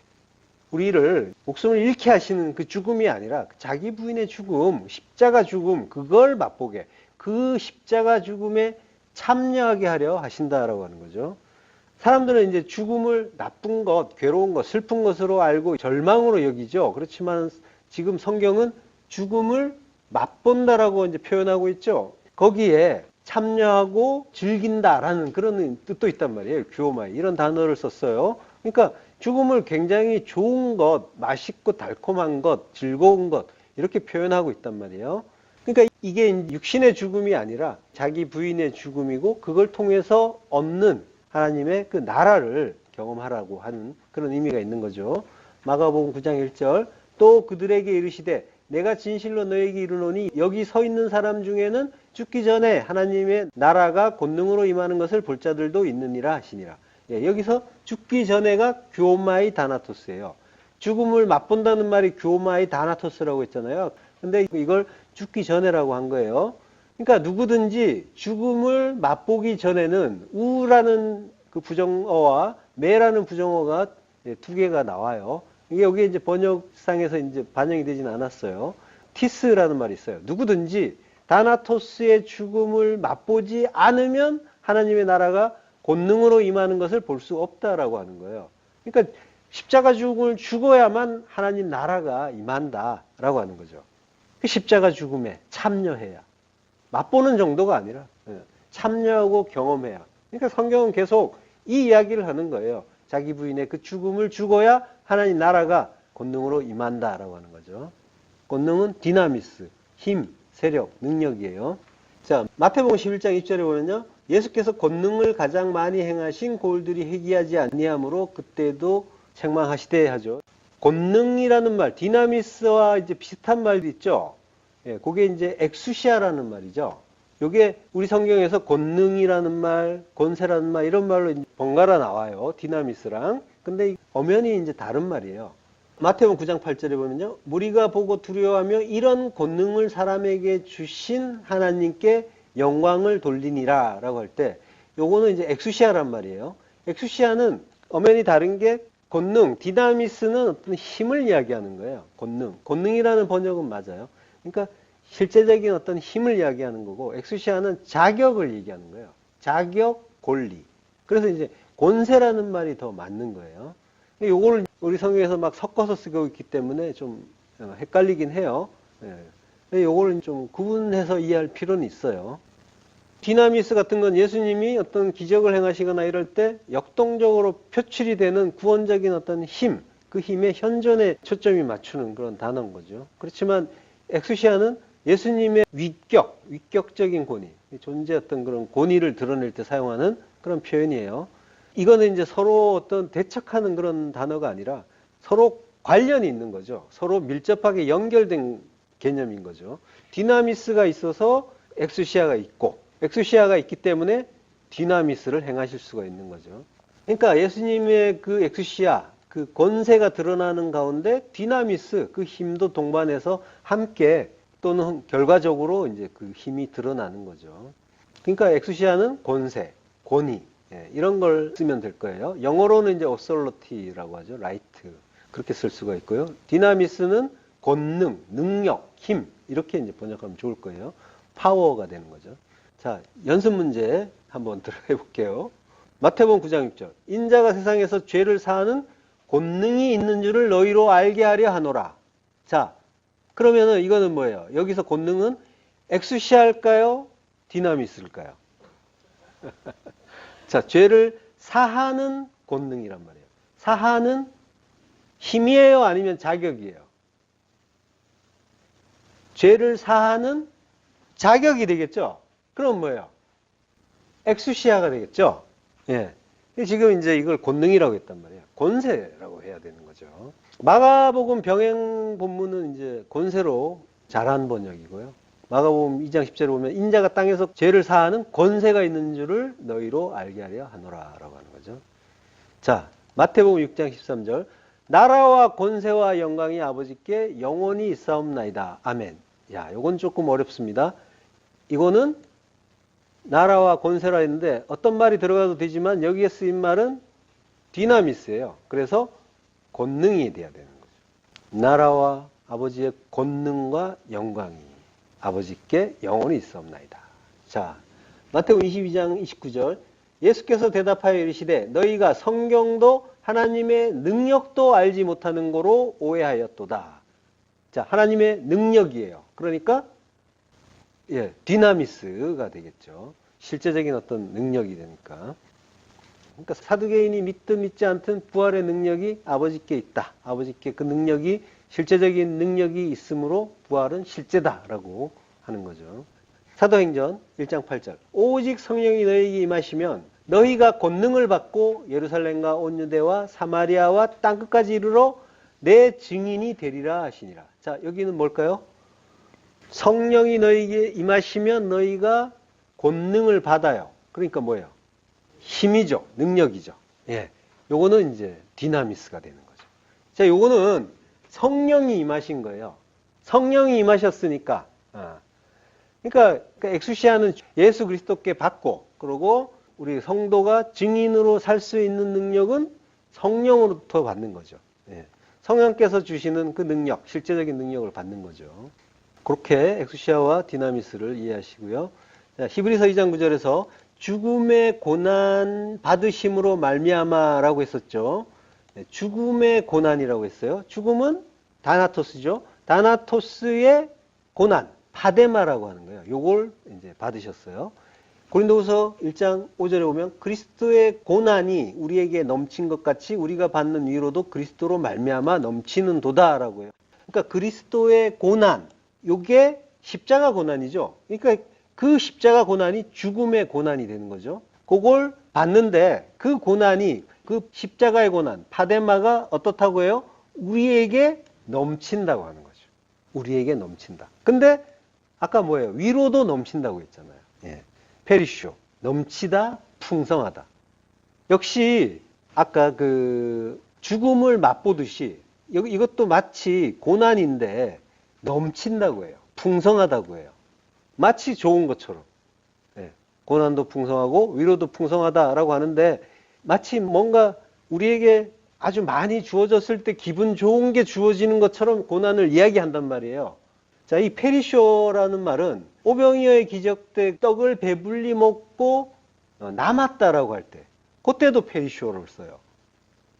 우리를 목숨을 잃게 하시는 그 죽음이 아니라 자기 부인의 죽음, 십자가 죽음, 그걸 맛보게. 그 십자가 죽음에 참여하게 하려 하신다라고 하는 거죠. 사람들은 이제 죽음을 나쁜 것, 괴로운 것, 슬픈 것으로 알고 절망으로 여기죠. 그렇지만 지금 성경은 죽음을 맛본다라고 이제 표현하고 있죠. 거기에 참여하고 즐긴다라는 그런 뜻도 있단 말이에요. 규오마이 이런 단어를 썼어요. 그러니까 죽음을 굉장히 좋은 것, 맛있고 달콤한 것, 즐거운 것 이렇게 표현하고 있단 말이에요. 그러니까 이게 육신의 죽음이 아니라 자기 부인의 죽음이고 그걸 통해서 얻는 하나님의 그 나라를 경험하라고 하는 그런 의미가 있는 거죠. 마가복음 9장 1절 또 그들에게 이르시되 내가 진실로 너에게 이르노니 여기 서 있는 사람 중에는 죽기 전에 하나님의 나라가 권능으로 임하는 것을 볼 자들도 있느니라 하시니라. 예, 여기서 죽기 전에가 규오마이 다나토스예요. 죽음을 맛본다는 말이 규오마이 다나토스라고 했잖아요. 근데 이걸 죽기 전에라고 한 거예요. 그러니까 누구든지 죽음을 맛보기 전에는 우라는 그 부정어와 매라는 부정어가 두 개가 나와요. 이게 여기 이제 번역상에서 이제 반영이 되진 않았어요. 티스라는 말이 있어요. 누구든지 다나토스의 죽음을 맛보지 않으면 하나님의 나라가 권능으로 임하는 것을 볼 수 없다라고 하는 거예요. 그러니까 십자가 죽음을 죽어야만 하나님 나라가 임한다라고 하는 거죠. 그 십자가 죽음에 참여해야. 맛보는 정도가 아니라 참여하고 경험해야. 그러니까 성경은 계속 이 이야기를 하는 거예요. 자기 부인의 그 죽음을 죽어야 하나님 나라가 권능으로 임한다라고 하는 거죠. 권능은 디나미스, 힘, 세력, 능력이에요. 자, 마태복음 11장 1절에 보면요. 예수께서 권능을 가장 많이 행하신 고을들이 회개하지 아니하므로 그때도 책망하시되 하죠. 권능이라는 말, 디나미스와 이제 비슷한 말도 있죠. 예, 그게 이제 엑수시아라는 말이죠. 요게 우리 성경에서 권능이라는 말, 권세라는 말 이런 말로 번갈아 나와요. 디나미스랑. 근데 엄연히 이제 다른 말이에요. 마태복음 9장 8절에 보면요. 무리가 보고 두려워하며 이런 권능을 사람에게 주신 하나님께 영광을 돌리니라 라고 할 때 요거는 이제 엑수시아란 말이에요. 엑수시아는 엄연히 다른 게 권능, 디나미스는 어떤 힘을 이야기하는 거예요. 권능이라는 번역은 맞아요. 그러니까 실제적인 어떤 힘을 이야기하는 거고 엑수시아는 자격을 얘기하는 거예요. 자격, 권리. 그래서 이제 권세라는 말이 더 맞는 거예요. 요거를 우리 성경에서 막 섞어서 쓰고 있기 때문에 좀 헷갈리긴 해요. 예. 요거를 좀 구분해서 이해할 필요는 있어요. 디나미스 같은 건 예수님이 어떤 기적을 행하시거나 이럴 때 역동적으로 표출이 되는 구원적인 어떤 힘, 그 힘의 현존에 초점이 맞추는 그런 단어인 거죠. 그렇지만 엑수시아는 예수님의 위격적인 권위, 존재했던 그런 권위를 드러낼 때 사용하는 그런 표현이에요. 이거는 이제 서로 어떤 대척하는 그런 단어가 아니라 서로 관련이 있는 거죠. 서로 밀접하게 연결된 개념인 거죠. 디나미스가 있어서 엑수시아가 있고, 엑수시아가 있기 때문에 디나미스를 행하실 수가 있는 거죠. 그러니까 예수님의 그 엑수시아, 그 권세가 드러나는 가운데 디나미스, 그 힘도 동반해서 함께 또는 결과적으로 이제 그 힘이 드러나는 거죠. 그러니까 엑수시아는 권세, 권위, 이런 걸 쓰면 될 거예요. 영어로는 이제 authority라고 하죠. right. 그렇게 쓸 수가 있고요. 디나미스는 권능, 능력, 힘 이렇게 이제 번역하면 좋을 거예요. 파워가 되는 거죠. 자, 연습 문제 한번 들어가 볼게요. 마태복음 9장 6절. 인자가 세상에서 죄를 사하는 권능이 있는 줄을 너희로 알게 하려 하노라. 자, 그러면은 이거는 뭐예요? 여기서 권능은 엑수시아일까요? 디나미스일까요? 자, 죄를 사하는 권능이란 말이에요. 사하는 힘이에요? 아니면 자격이에요? 죄를 사하는 자격이 되겠죠? 그럼 뭐예요? 엑수시아가 되겠죠? 예. 지금 이제 이걸 권능이라고 했단 말이에요. 권세라고 해야 되는 거죠. 마가복음 병행 본문은 이제 권세로 잘한 번역이고요. 마가복음 2장 10절에 보면 인자가 땅에서 죄를 사하는 권세가 있는 줄을 너희로 알게 하려 하노라 라고 하는 거죠. 자, 마태복음 6장 13절. 나라와 권세와 영광이 아버지께 영원히 있사옵나이다. 아멘. 야, 요건 조금 어렵습니다. 이거는 나라와 권세라 했는데 어떤 말이 들어가도 되지만 여기에 쓰인 말은 디나미스예요. 그래서 권능이 돼야 되는 거죠. 나라와 아버지의 권능과 영광이 아버지께 영원히 있사옵나이다. 자, 마태복음 22장 29절. 예수께서 대답하여 이르시되 너희가 성경도 하나님의 능력도 알지 못하는 거로 오해하였도다. 자, 하나님의 능력이에요. 그러니까 디나미스가 되겠죠. 실제적인 어떤 능력이 되니까. 그러니까 사두개인이 믿든 믿지 않든 부활의 능력이 아버지께 있다. 아버지께 그 능력이 실제적인 능력이 있으므로 부활은 실제다라고 하는 거죠. 사도행전 1장 8절. 오직 성령이 너희에게 임하시면 너희가 권능을 받고 예루살렘과 온 유대와 사마리아와 땅끝까지 이르러 내 증인이 되리라 하시니라. 자, 여기는 뭘까요? 성령이 너희에게 임하시면 너희가 권능을 받아요. 그러니까 뭐예요? 힘이죠. 능력이죠. 예. 요거는 이제 디나미스가 되는 거죠. 자, 요거는 성령이 임하신 거예요. 성령이 임하셨으니까. 그러니까 엑수시아는 예수 그리스도께 받고, 그리고 우리 성도가 증인으로 살 수 있는 능력은 성령으로부터 받는 거죠. 예. 성령께서 주시는 그 능력, 실제적인 능력을 받는 거죠. 그렇게 엑수시아와 디나미스를 이해하시고요. 자, 히브리서 2장 9절에서 죽음의 고난 받으심으로 말미암아라고 했었죠. 네, 죽음의 고난이라고 했어요. 죽음은 다나토스죠. 다나토스의 고난, 파데마라고 하는 거예요. 요걸 이제 받으셨어요. 고린도후서 1장 5절에 보면 그리스도의 고난이 우리에게 넘친 것 같이 우리가 받는 위로도 그리스도로 말미암아 넘치는 도다라고 해요. 그러니까 그리스도의 고난, 요게 십자가 고난이죠. 그러니까 그 십자가 고난이 죽음의 고난이 되는 거죠. 그걸 받는데 그 고난이 그 십자가의 고난, 파데마가 어떻다고 해요? 우리에게 넘친다고 하는 거죠. 우리에게 넘친다. 근데 아까 뭐예요? 위로도 넘친다고 했잖아요. 예. 페리쇼, 넘치다, 풍성하다. 역시 아까 그 죽음을 맛보듯이 이것도 마치 고난인데 넘친다고 해요. 풍성하다고 해요. 마치 좋은 것처럼. 예. 고난도 풍성하고 위로도 풍성하다라고 하는데 마치 뭔가 우리에게 아주 많이 주어졌을 때 기분 좋은 게 주어지는 것처럼 고난을 이야기한단 말이에요. 자, 이 페리쇼라는 말은 오병이어의 기적 때 떡을 배불리 먹고 남았다라고 할 때, 그때도 페리쇼를 써요.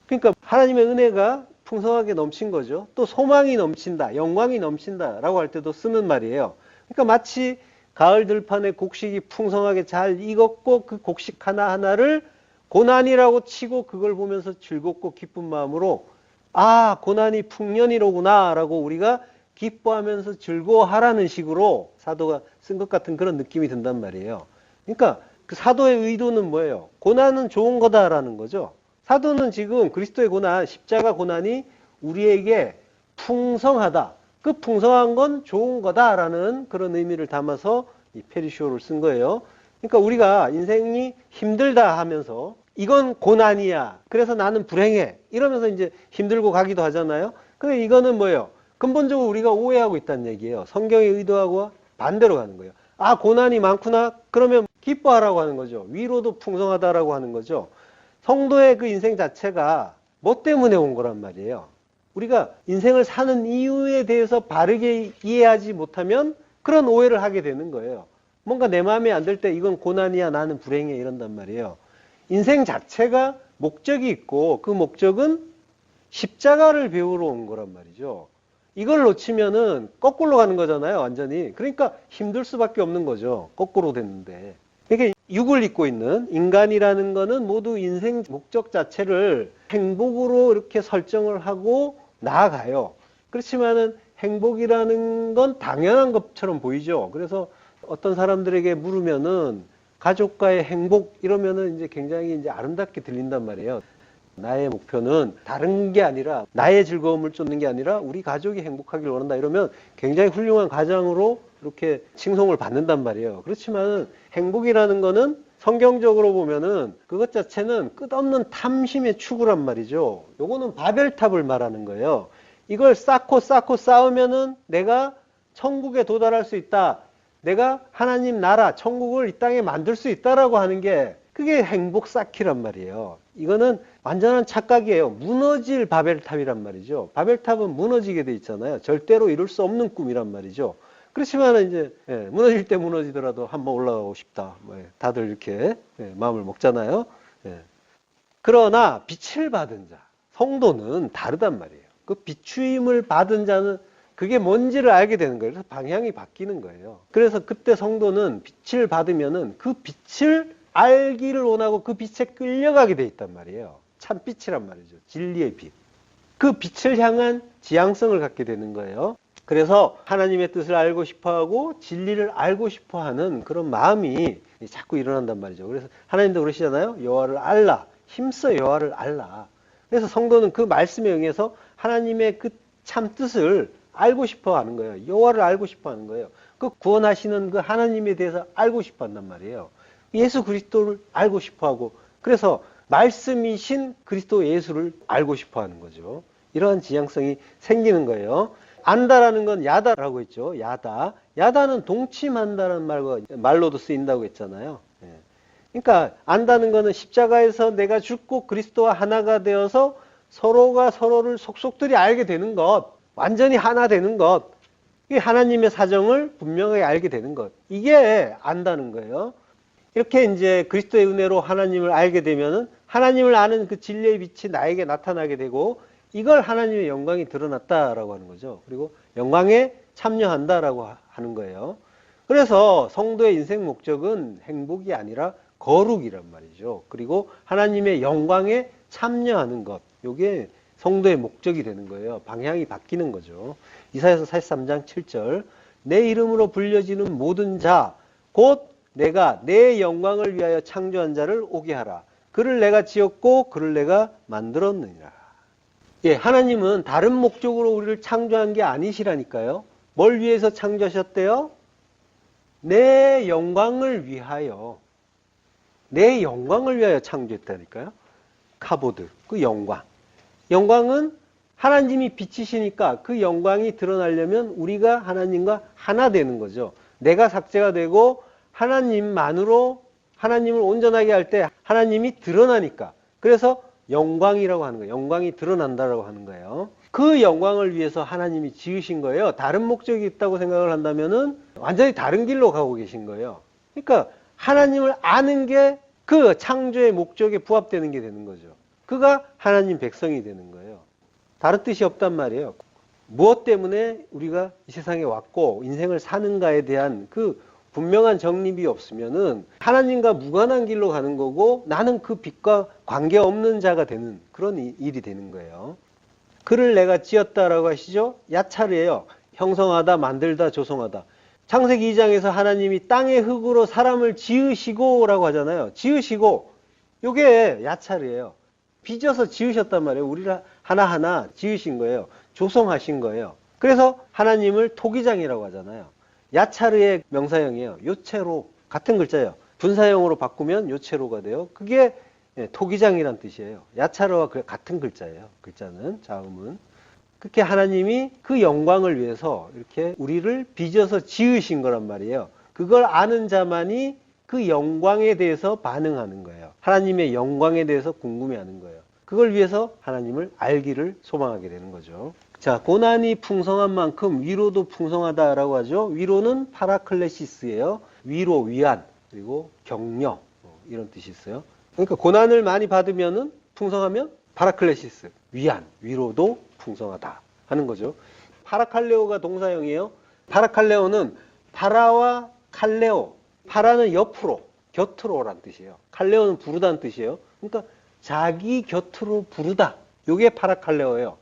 그러니까 하나님의 은혜가 풍성하게 넘친 거죠. 또 소망이 넘친다, 영광이 넘친다라고 할 때도 쓰는 말이에요. 그러니까 마치 가을 들판에 곡식이 풍성하게 잘 익었고 그 곡식 하나하나를 고난이라고 치고 그걸 보면서 즐겁고 기쁜 마음으로 아, 고난이 풍년이로구나 라고 우리가 기뻐하면서 즐거워하라는 식으로 사도가 쓴 것 같은 그런 느낌이 든단 말이에요. 그러니까 그 사도의 의도는 뭐예요? 고난은 좋은 거다라는 거죠. 사도는 지금 그리스도의 고난, 십자가 고난이 우리에게 풍성하다. 그 풍성한 건 좋은 거다라는 그런 의미를 담아서 이 페리쇼를 쓴 거예요. 그러니까 우리가 인생이 힘들다 하면서 이건 고난이야. 그래서 나는 불행해. 이러면서 이제 힘들고 가기도 하잖아요. 근데 이거는 뭐예요? 근본적으로 우리가 오해하고 있다는 얘기예요. 성경의 의도하고 반대로 가는 거예요. 아, 고난이 많구나? 그러면 기뻐하라고 하는 거죠. 위로도 풍성하다라고 하는 거죠. 성도의 그 인생 자체가 뭐 때문에 온 거란 말이에요. 우리가 인생을 사는 이유에 대해서 바르게 이해하지 못하면 그런 오해를 하게 되는 거예요. 뭔가 내 마음에 안 들 때 이건 고난이야, 나는 불행해 이런단 말이에요. 인생 자체가 목적이 있고 그 목적은 십자가를 배우러 온 거란 말이죠. 이걸 놓치면은 거꾸로 가는 거잖아요, 완전히. 그러니까 힘들 수밖에 없는 거죠. 거꾸로 됐는데. 이게 육을 입고 있는 인간이라는 거는 모두 인생 목적 자체를 행복으로 이렇게 설정을 하고 나아가요. 그렇지만은 행복이라는 건 당연한 것처럼 보이죠. 그래서 어떤 사람들에게 물으면은 가족과의 행복 이러면은 이제 굉장히 이제 아름답게 들린단 말이에요. 나의 목표는 다른 게 아니라 나의 즐거움을 쫓는 게 아니라 우리 가족이 행복하길 원한다 이러면 굉장히 훌륭한 가장으로 이렇게 칭송을 받는단 말이에요. 그렇지만 행복이라는 거는 성경적으로 보면은 그것 자체는 끝없는 탐심의 추구란 말이죠. 요거는 바벨탑을 말하는 거예요. 이걸 쌓고 쌓으면은 내가 천국에 도달할 수 있다. 내가 하나님 나라, 천국을 이 땅에 만들 수 있다라고 하는 게 그게 행복 쌓기란 말이에요. 이거는 완전한 착각이에요. 무너질 바벨탑이란 말이죠. 바벨탑은 무너지게 돼 있잖아요. 절대로 이룰 수 없는 꿈이란 말이죠. 그렇지만 이제 무너질 때 무너지더라도 한번 올라가고 싶다. 다들 이렇게 마음을 먹잖아요. 그러나 빛을 받은 자, 성도는 다르단 말이에요. 그 비추임을 받은 자는 그게 뭔지를 알게 되는 거예요. 그래서 방향이 바뀌는 거예요. 그래서 그때 성도는 빛을 받으면은 그 빛을 알기를 원하고 그 빛에 끌려가게 돼 있단 말이에요. 참 빛이란 말이죠. 진리의 빛. 그 빛을 향한 지향성을 갖게 되는 거예요. 그래서 하나님의 뜻을 알고 싶어하고 진리를 알고 싶어하는 그런 마음이 자꾸 일어난단 말이죠. 그래서 하나님도 그러시잖아요. 여호와를 알라. 힘써 여호와를 알라. 그래서 성도는 그 말씀에 응해서 하나님의 그 참 뜻을 알고 싶어 하는 거예요. 여호와를 알고 싶어 하는 거예요. 그 구원하시는 그 하나님에 대해서 알고 싶어 한단 말이에요. 예수 그리스도를 알고 싶어 하고 그래서 말씀이신 그리스도 예수를 알고 싶어 하는 거죠. 이러한 지향성이 생기는 거예요. 안다라는 건 야다라고 했죠. 야다. 야다는 동침한다는 말로도 쓰인다고 했잖아요. 그러니까 안다는 거는 십자가에서 내가 죽고 그리스도와 하나가 되어서 서로가 서로를 속속들이 알게 되는 것, 완전히 하나 되는 것, 이 하나님의 사정을 분명하게 알게 되는 것. 이게 안다는 거예요. 이렇게 이제 그리스도의 은혜로 하나님을 알게 되면은 하나님을 아는 그 진리의 빛이 나에게 나타나게 되고 이걸 하나님의 영광이 드러났다라고 하는 거죠. 그리고 영광에 참여한다라고 하는 거예요. 그래서 성도의 인생 목적은 행복이 아니라 거룩이란 말이죠. 그리고 하나님의 영광에 참여하는 것. 이게 성도의 목적이 되는 거예요. 방향이 바뀌는 거죠. 이사야서 43장 7절 내 이름으로 불려지는 모든 자 곧 내가 내 영광을 위하여 창조한 자를 오게 하라. 그를 내가 지었고 그를 내가 만들었느니라. 예, 하나님은 다른 목적으로 우리를 창조한 게 아니시라니까요. 뭘 위해서 창조하셨대요? 내 영광을 위하여. 내 영광을 위하여 창조했다니까요. 카보드, 그 영광. 영광은 하나님이 빛이시니까 그 영광이 드러나려면 우리가 하나님과 하나 되는 거죠. 내가 삭제가 되고 하나님만으로 하나님을 온전하게 할 때 하나님이 드러나니까. 그래서 영광이라고 하는 거예요. 영광이 드러난다라고 하는 거예요. 그 영광을 위해서 하나님이 지으신 거예요. 다른 목적이 있다고 생각을 한다면은 완전히 다른 길로 가고 계신 거예요. 그러니까 하나님을 아는 게 그 창조의 목적에 부합되는 게 되는 거죠. 그가 하나님 백성이 되는 거예요. 다른 뜻이 없단 말이에요. 무엇 때문에 우리가 이 세상에 왔고 인생을 사는가에 대한 그 분명한 정립이 없으면은 하나님과 무관한 길로 가는 거고 나는 그 빛과 관계없는 자가 되는 그런 일이 되는 거예요. 그를 내가 지었다라고 하시죠? 야차르예요. 형성하다, 만들다, 조성하다. 창세기 2장에서 하나님이 땅의 흙으로 사람을 지으시고 라고 하잖아요. 지으시고 요게 야차르예요. 빚어서 지으셨단 말이에요. 우리를 하나하나 지으신 거예요. 조성하신 거예요. 그래서 하나님을 토기장이라고 하잖아요. 야차르의 명사형이에요. 요체로 같은 글자예요. 분사형으로 바꾸면 요체로가 돼요. 그게 토기장이란 뜻이에요. 야차르와 같은 글자예요. 글자는 자음은. 그렇게 하나님이 그 영광을 위해서 이렇게 우리를 빚어서 지으신 거란 말이에요. 그걸 아는 자만이 그 영광에 대해서 반응하는 거예요. 하나님의 영광에 대해서 궁금해하는 거예요. 그걸 위해서 하나님을 알기를 소망하게 되는 거죠. 자, 고난이 풍성한 만큼 위로도 풍성하다라고 하죠. 위로는 파라클레시스예요. 위로, 위안, 그리고 격려 이런 뜻이 있어요. 그러니까 고난을 많이 받으면은 풍성하면 파라클레시스, 위안, 위로도 풍성하다 하는 거죠. 파라칼레오가 동사형이에요. 파라칼레오는 파라와 칼레오, 파라는 옆으로, 곁으로란 뜻이에요. 칼레오는 부르다는 뜻이에요. 그러니까 자기 곁으로 부르다. 이게 파라칼레오예요.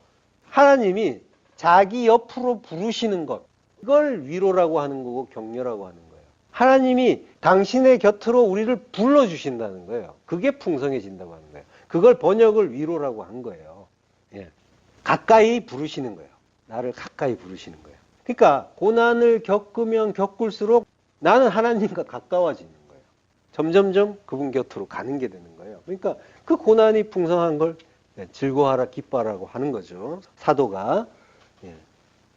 하나님이 자기 옆으로 부르시는 것. 이걸 위로라고 하는 거고 격려라고 하는 거예요. 하나님이 당신의 곁으로 우리를 불러주신다는 거예요. 그게 풍성해진다고 하는 거예요. 그걸 번역을 위로라고 한 거예요. 예. 가까이 부르시는 거예요. 나를 가까이 부르시는 거예요. 그러니까 고난을 겪으면 겪을수록 나는 하나님과 가까워지는 거예요. 점점점 그분 곁으로 가는 게 되는 거예요. 그러니까 그 고난이 풍성한 걸 즐거워하라 기뻐하라고 하는 거죠. 사도가.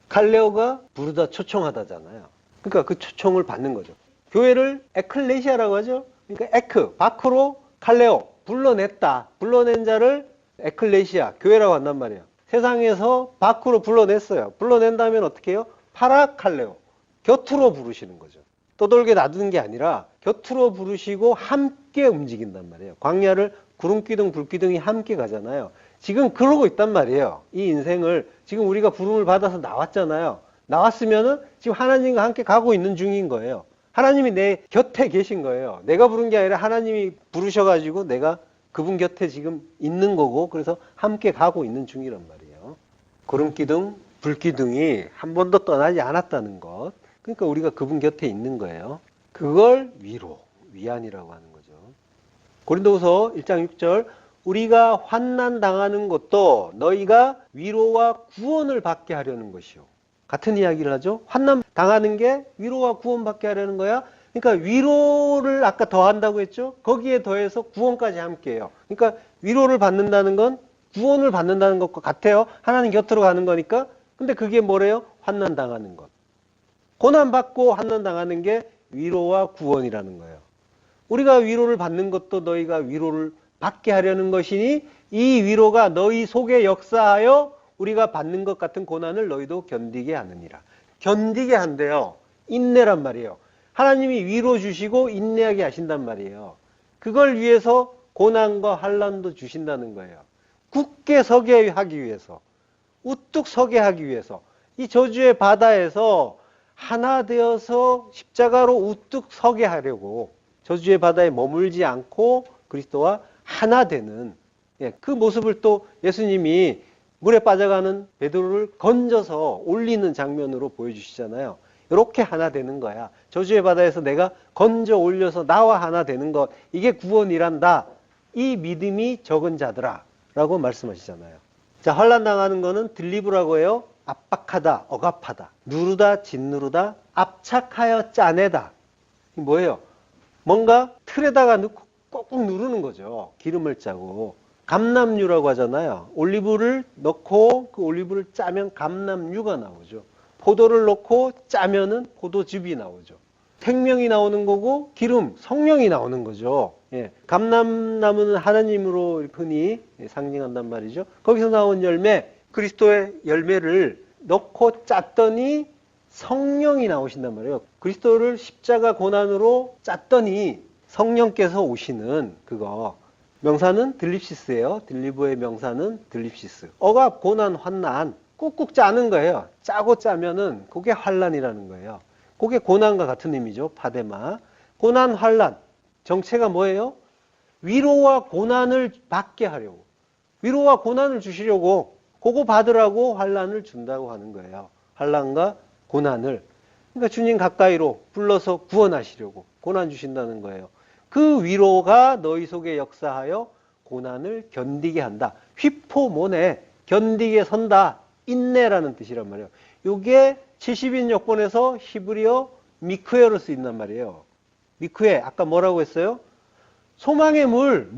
칼레오가 부르다 초청하다잖아요. 그러니까 그 초청을 받는 거죠. 교회를 에클레시아라고 하죠. 그러니까 에크, 바크로 칼레오, 불러냈다. 불러낸 자를 에클레시아, 교회라고 한단 말이에요. 세상에서 밖으로 불러냈어요. 불러낸다면 어떻게 해요? 파라칼레오, 곁으로 부르시는 거죠. 떠돌게 놔두는 게 아니라 곁으로 부르시고 함께 움직인단 말이에요. 광야를 구름기둥, 불기둥이 함께 가잖아요. 지금 그러고 있단 말이에요. 이 인생을 지금 우리가 부름을 받아서 나왔잖아요. 나왔으면은 지금 하나님과 함께 가고 있는 중인 거예요. 하나님이 내 곁에 계신 거예요. 내가 부른 게 아니라 하나님이 부르셔가지고 내가 그분 곁에 지금 있는 거고 그래서 함께 가고 있는 중이란 말이에요. 구름기둥, 불기둥이 한 번도 떠나지 않았다는 것. 그러니까 우리가 그분 곁에 있는 거예요. 그걸 위로, 위안이라고 하는 거죠. 고린도후서 1장 6절 우리가 환난 당하는 것도 너희가 위로와 구원을 받게 하려는 것이요. 같은 이야기를 하죠. 환난 당하는 게 위로와 구원 받게 하려는 거야. 그러니까 위로를 아까 더한다고 했죠. 거기에 더해서 구원까지 함께해요. 그러니까 위로를 받는다는 건 구원을 받는다는 것과 같아요. 하나님 곁으로 가는 거니까. 근데 그게 뭐래요? 환난 당하는 것. 고난 받고 환난 당하는 게 위로와 구원이라는 거예요. 우리가 위로를 받는 것도 너희가 위로를 받게 하려는 것이니 이 위로가 너희 속에 역사하여 우리가 받는 것 같은 고난을 너희도 견디게 하느니라. 견디게 한대요. 인내란 말이에요. 하나님이 위로 주시고 인내하게 하신단 말이에요. 그걸 위해서 고난과 환난도 주신다는 거예요. 굳게 서게 하기 위해서, 우뚝 서게 하기 위해서, 이 저주의 바다에서 하나 되어서 십자가로 우뚝 서게 하려고, 저주의 바다에 머물지 않고 그리스도와 하나 되는, 그 모습을 또 예수님이 물에 빠져가는 베드로를 건져서 올리는 장면으로 보여주시잖아요. 이렇게 하나 되는 거야. 저주의 바다에서 내가 건져 올려서 나와 하나 되는 것, 이게 구원이란다. 이 믿음이 적은 자들아 라고 말씀하시잖아요. 자, 환난 당하는 거는 들리브라고 해요. 압박하다, 억압하다, 누르다, 짓누르다, 압착하여 짜내다. 이게 뭐예요? 뭔가 틀에다가 넣고 꾹꾹 누르는 거죠. 기름을 짜고. 감람유라고 하잖아요. 올리브를 넣고 그 올리브를 짜면 감람유가 나오죠. 포도를 넣고 짜면은 포도즙이 나오죠. 생명이 나오는 거고 기름, 성령이 나오는 거죠. 감람나무는 하나님으로 흔히 상징한단 말이죠. 거기서 나온 열매, 그리스도의 열매를 넣고 짰더니 성령이 나오신단 말이에요. 그리스도를 십자가 고난으로 짰더니 성령께서 오시는 그거. 명사는 들립시스예요. 들리브의 명사는 들립시스. 억압, 고난, 환난. 꾹꾹 짜는 거예요. 짜고 짜면은 그게 환난이라는 거예요. 그게 고난과 같은 의미죠. 파데마. 고난, 환난. 정체가 뭐예요? 위로와 고난을 받게 하려고. 위로와 고난을 주시려고 그거 받으라고 환난을 준다고 하는 거예요. 환난과 고난을. 그러니까 주님 가까이로 불러서 구원하시려고 고난 주신다는 거예요. 그 위로가 너희 속에 역사하여 고난을 견디게 한다. 휘포모네, 견디게 선다. 인내라는 뜻이란 말이에요. 이게 70인 역본에서 히브리어 미크에로 쓰인단 말이에요. 미크에, 아까 뭐라고 했어요? 소망의 물,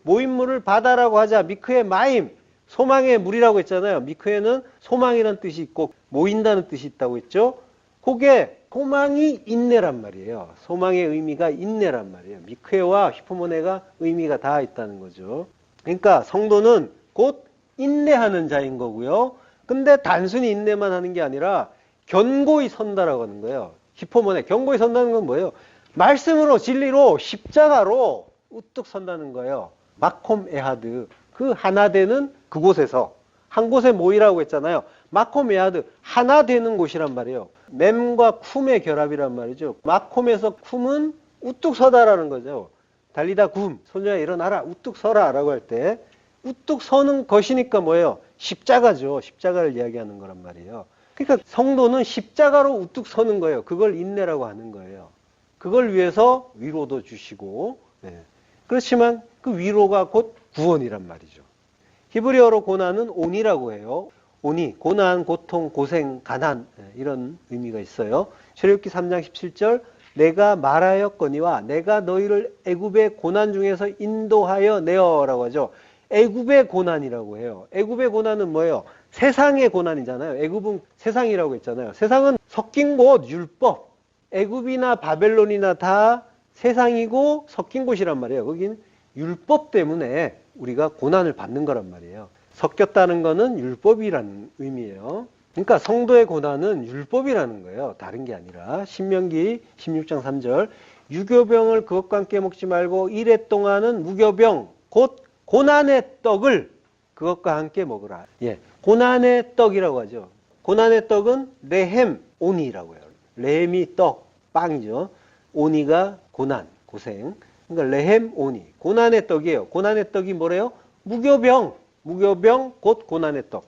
모임물을 바다라고 하자. 미크에 마임, 소망의 물이라고 했잖아요. 미크에는 소망이라는 뜻이 있고 모인다는 뜻이 있다고 했죠. 그게 소망이 인내란 말이에요. 소망의 의미가 인내란 말이에요. 미크에와 히포모네가 의미가 다 있다는 거죠. 그러니까 성도는 곧 인내하는 자인 거고요. 근데 단순히 인내만 하는 게 아니라 견고히 선다라고 하는 거예요. 히포모네, 견고히 선다는 건 뭐예요? 말씀으로, 진리로, 십자가로 우뚝 선다는 거예요. 마콤 에하드, 그 하나 되는 그곳에서, 한 곳에 모이라고 했잖아요. 마콤 에하드, 하나 되는 곳이란 말이에요. mem과 쿰의 결합이란 말이죠. 마콤에서 쿰은 우뚝 서다라는 거죠. 달리다 굼, 소녀야 일어나라, 우뚝 서라 라고 할 때 우뚝 서는 것이니까 뭐예요? 십자가죠. 십자가를 이야기하는 거란 말이에요. 그러니까 성도는 십자가로 우뚝 서는 거예요. 그걸 인내라고 하는 거예요. 그걸 위해서 위로도 주시고, 그렇지만 그 위로가 곧 구원이란 말이죠. 히브리어로 고난은 온이라고 해요. 온이, 고난, 고통, 고생, 가난, 이런 의미가 있어요. 출애굽기 3장 17절, 내가 말하였거니와 내가 너희를 애굽의 고난 중에서 인도하여 내어라고 하죠. 애굽의 고난이라고 해요. 애굽의 고난은 뭐예요? 세상의 고난이잖아요. 애굽은 세상이라고 했잖아요. 세상은 섞인 곳, 율법. 애굽이나 바벨론이나 다 세상이고 섞인 곳이란 말이에요. 거긴 율법 때문에 우리가 고난을 받는 거란 말이에요. 섞였다는 거는 율법이라는 의미예요. 그러니까 성도의 고난은 율법이라는 거예요. 다른 게 아니라. 신명기 16장 3절, 유교병을 그것과 함께 먹지 말고 이레 동안은 무교병, 곧 고난의 떡을 그것과 함께 먹으라. 고난의 떡이라고 하죠. 고난의 떡은 레헴, 오니라고 해요. 레헴이 떡, 빵이죠. 오니가 고난, 고생. 그러니까 레헴, 오니. 고난의 떡이에요. 고난의 떡이 뭐래요? 무교병. 무교병, 곧 고난의 떡.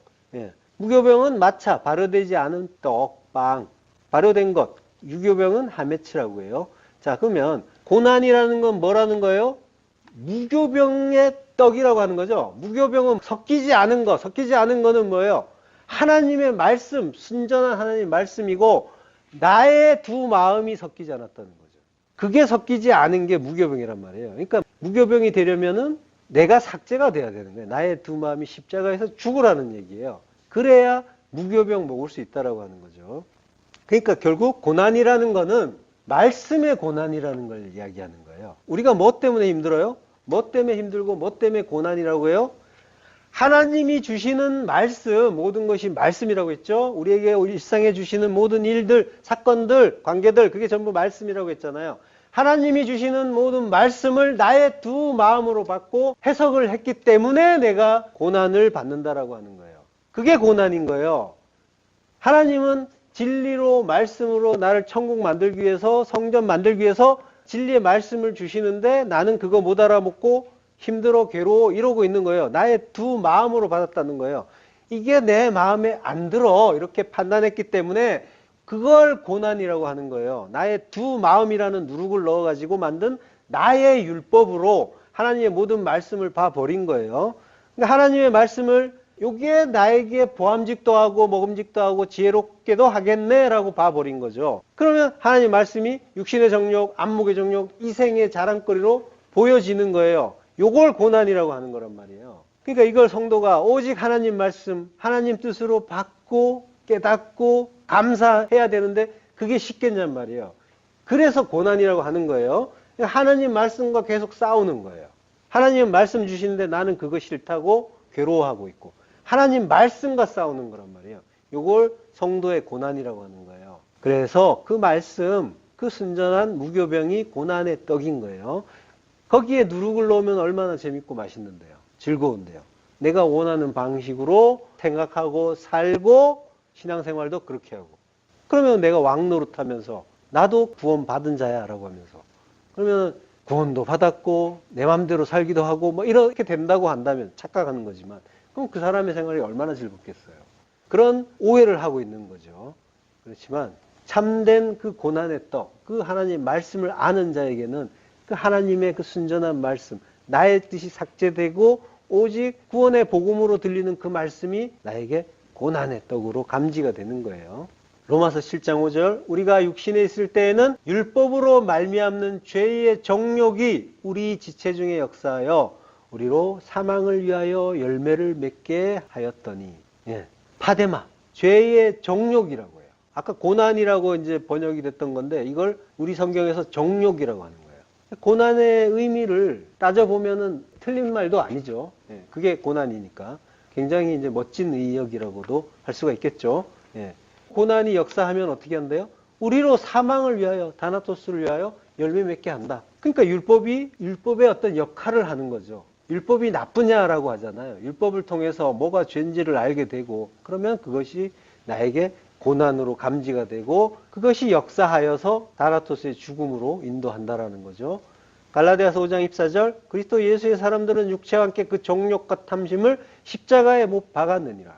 무교병은 마차, 발효되지 않은 떡, 빵. 발효된 것. 유교병은 하메츠라고 해요. 자, 그러면 고난이라는 건 뭐라는 거예요? 무교병의 떡이라고 하는 거죠. 무교병은 섞이지 않은 거. 섞이지 않은 거는 뭐예요? 하나님의 말씀, 순전한 하나님의 말씀이고 나의 두 마음이 섞이지 않았다는 거죠. 그게 섞이지 않은 게 무교병이란 말이에요. 그러니까 무교병이 되려면은 내가 삭제가 돼야 되는 거예요. 나의 두 마음이 십자가에서 죽으라는 얘기예요. 그래야 무교병 먹을 수 있다라고 하는 거죠. 그러니까 결국 고난이라는 거는 말씀의 고난이라는 걸 이야기하는 거예요. 우리가 뭐 때문에 힘들어요? 뭐 때문에 힘들고 뭐 때문에 고난이라고 해요? 하나님이 주시는 말씀, 모든 것이 말씀이라고 했죠. 우리에게 일상에 주시는 모든 일들, 사건들, 관계들, 그게 전부 말씀이라고 했잖아요. 하나님이 주시는 모든 말씀을 나의 두 마음으로 받고 해석을 했기 때문에 내가 고난을 받는다라고 하는 거예요. 그게 고난인 거예요. 하나님은 진리로 말씀으로 나를 천국 만들기 위해서, 성전 만들기 위해서 진리의 말씀을 주시는데 나는 그거 못 알아먹고 힘들어 괴로워 이러고 있는 거예요. 나의 두 마음으로 받았다는 거예요. 이게 내 마음에 안 들어 이렇게 판단했기 때문에 그걸 고난이라고 하는 거예요. 나의 두 마음이라는 누룩을 넣어가지고 만든 나의 율법으로 하나님의 모든 말씀을 봐버린 거예요. 그러니까 하나님의 말씀을 여기에 나에게 보암직도 하고 먹음직도 하고 지혜롭게도 하겠네 라고 봐버린 거죠. 그러면 하나님 말씀이 육신의 정욕, 안목의 정욕, 이생의 자랑거리로 보여지는 거예요. 요걸 고난이라고 하는 거란 말이에요. 그러니까 이걸 성도가 오직 하나님 말씀, 하나님 뜻으로 받고 깨닫고 감사해야 되는데 그게 쉽겠냔 말이에요. 그래서 고난이라고 하는 거예요. 하나님 말씀과 계속 싸우는 거예요. 하나님 말씀 주시는데 나는 그거 싫다고 괴로워하고 있고 하나님 말씀과 싸우는 거란 말이에요. 이걸 성도의 고난이라고 하는 거예요. 그래서 그 말씀, 그 순전한 무교병이 고난의 떡인 거예요. 거기에 누룩을 넣으면 얼마나 재밌고 맛있는데요. 즐거운데요. 내가 원하는 방식으로 생각하고 살고 신앙생활도 그렇게 하고 그러면 내가 왕노릇하면서 나도 구원 받은 자야 라고 하면서 그러면 구원도 받았고 내 마음대로 살기도 하고 뭐 이렇게 된다고 한다면 착각하는 거지만 그럼 그 사람의 생활이 얼마나 즐겁겠어요. 그런 오해를 하고 있는 거죠. 그렇지만 참된 그 고난의 떡, 그 하나님 말씀을 아는 자에게는 그 하나님의 그 순전한 말씀, 나의 뜻이 삭제되고 오직 구원의 복음으로 들리는 그 말씀이 나에게 고난의 떡으로 감지가 되는 거예요. 로마서 7장 5절 우리가 육신에 있을 때에는 율법으로 말미암는 죄의 정욕이 우리 지체 중에 역사하여 우리로 사망을 위하여 열매를 맺게 하였더니 파데마, 죄의 정욕이라고 해요. 아까 고난이라고 이제 번역이 됐던 건데 이걸 우리 성경에서 정욕이라고 하는 거예요. 고난의 의미를 따져보면은 틀린 말도 아니죠. 그게 고난이니까. 굉장히 이제 멋진 의역이라고도 할 수가 있겠죠. 고난이 역사하면 어떻게 한대요? 우리로 사망을 위하여, 다나토스를 위하여 열매 맺게 한다. 그러니까 율법의 어떤 역할을 하는 거죠. 율법이 나쁘냐라고 하잖아요. 율법을 통해서 뭐가 죄인지를 알게 되고 그러면 그것이 나에게 고난으로 감지가 되고 그것이 역사하여서 다나토스의 죽음으로 인도한다라는 거죠. 갈라디아서 5장 24절 그리스도 예수의 사람들은 육체와 함께 그 정욕과 탐심을 십자가에 못 박았느니라.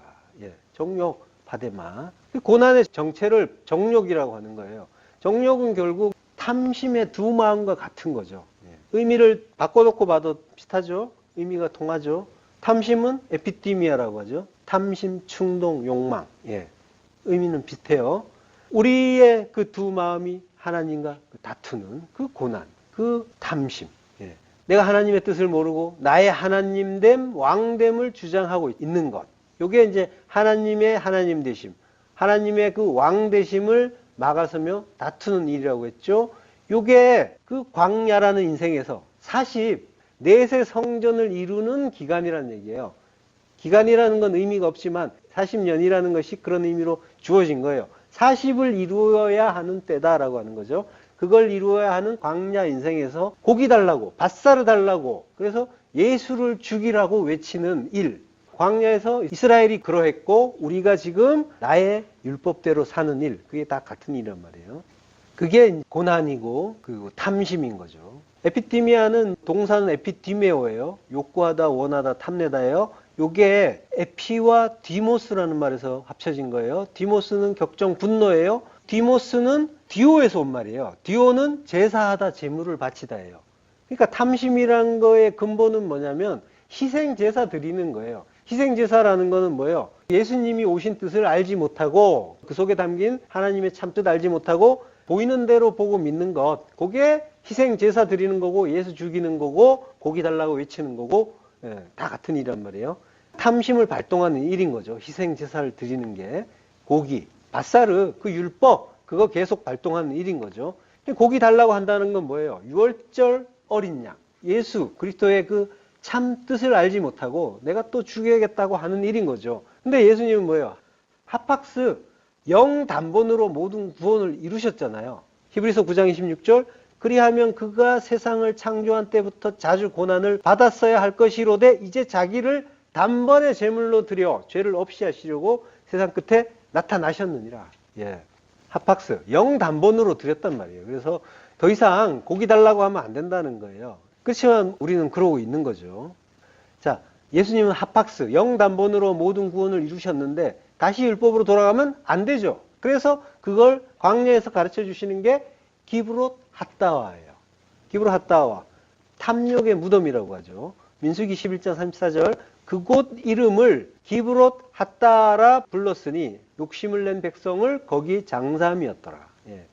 정욕, 파데마. 고난의 정체를 정욕이라고 하는 거예요. 정욕은 결국 탐심의 두 마음과 같은 거죠. 의미를 바꿔놓고 봐도 비슷하죠. 의미가 통하죠. 탐심은 에피티미아라고 하죠. 탐심, 충동, 욕망. 의미는 비슷해요. 우리의 그 두 마음이 하나님과 다투는 그 고난, 그 탐심. 내가 하나님의 뜻을 모르고 나의 하나님됨, 왕됨을 주장하고 있는 것. 요게 이제 하나님의 하나님 되심, 하나님의 그 왕 되심을 막아서며 다투는 일이라고 했죠. 요게 그 광야라는 인생에서 44세 성전을 이루는 기간이라는 얘기예요. 기간이라는 건 의미가 없지만 40년이라는 것이 그런 의미로 주어진 거예요. 40을 이루어야 하는 때다라고 하는 거죠. 그걸 이루어야 하는 광야 인생에서 고기 달라고, 밭살을 달라고, 그래서 예수를 죽이라고 외치는 일. 광야에서 이스라엘이 그러했고 우리가 지금 나의 율법대로 사는 일, 그게 다 같은 일이란 말이에요. 그게 고난이고 그 탐심인 거죠. 에피티미아는 동사는 에피티메오예요. 욕구하다, 원하다, 탐내다예요. 요게 에피와 디모스라는 말에서 합쳐진 거예요. 디모스는 격정, 분노예요. 디모스는 디오에서 온 말이에요. 디오는 제사하다, 제물을 바치다예요. 그러니까 탐심이란 거의 근본은 뭐냐면 희생 제사 드리는 거예요. 희생 제사라는 거는 뭐예요? 예수님이 오신 뜻을 알지 못하고 그 속에 담긴 하나님의 참뜻 알지 못하고 보이는 대로 보고 믿는 것, 그게 희생 제사 드리는 거고 예수 죽이는 거고 고기 달라고 외치는 거고 다 같은 일이란 말이에요. 탐심을 발동하는 일인 거죠. 희생 제사를 드리는 게 고기, 밭사르, 그 율법 그거 계속 발동하는 일인 거죠. 고기 달라고 한다는 건 뭐예요? 유월절 어린 양, 예수 그리스도의 그 참 뜻을 알지 못하고 내가 또 죽여야겠다고 하는 일인 거죠. 근데 예수님은 뭐예요? 하팍스, 영단번으로 모든 구원을 이루셨잖아요. 히브리서 9장 26절, 그리하면 그가 세상을 창조한 때부터 자주 고난을 받았어야 할 것이로되 이제 자기를 단번에 제물로 드려 죄를 없이 하시려고 세상 끝에 나타나셨느니라. 예. 하팍스, 영단번으로 드렸단 말이에요. 그래서 더 이상 고기 달라고 하면 안 된다는 거예요. 그렇지만 우리는 그러고 있는 거죠. 자, 예수님은 하팍스, 영단번으로 모든 구원을 이루셨는데 다시 율법으로 돌아가면 안 되죠. 그래서 그걸 광야에서 가르쳐 주시는 게 기브롯 핫다와예요. 기브롯 핫다와, 탐욕의 무덤이라고 하죠. 민수기 11장 34절, 그곳 이름을 기브롯 핫다라 불렀으니 욕심을 낸 백성을 거기 장사함이었더라. 예.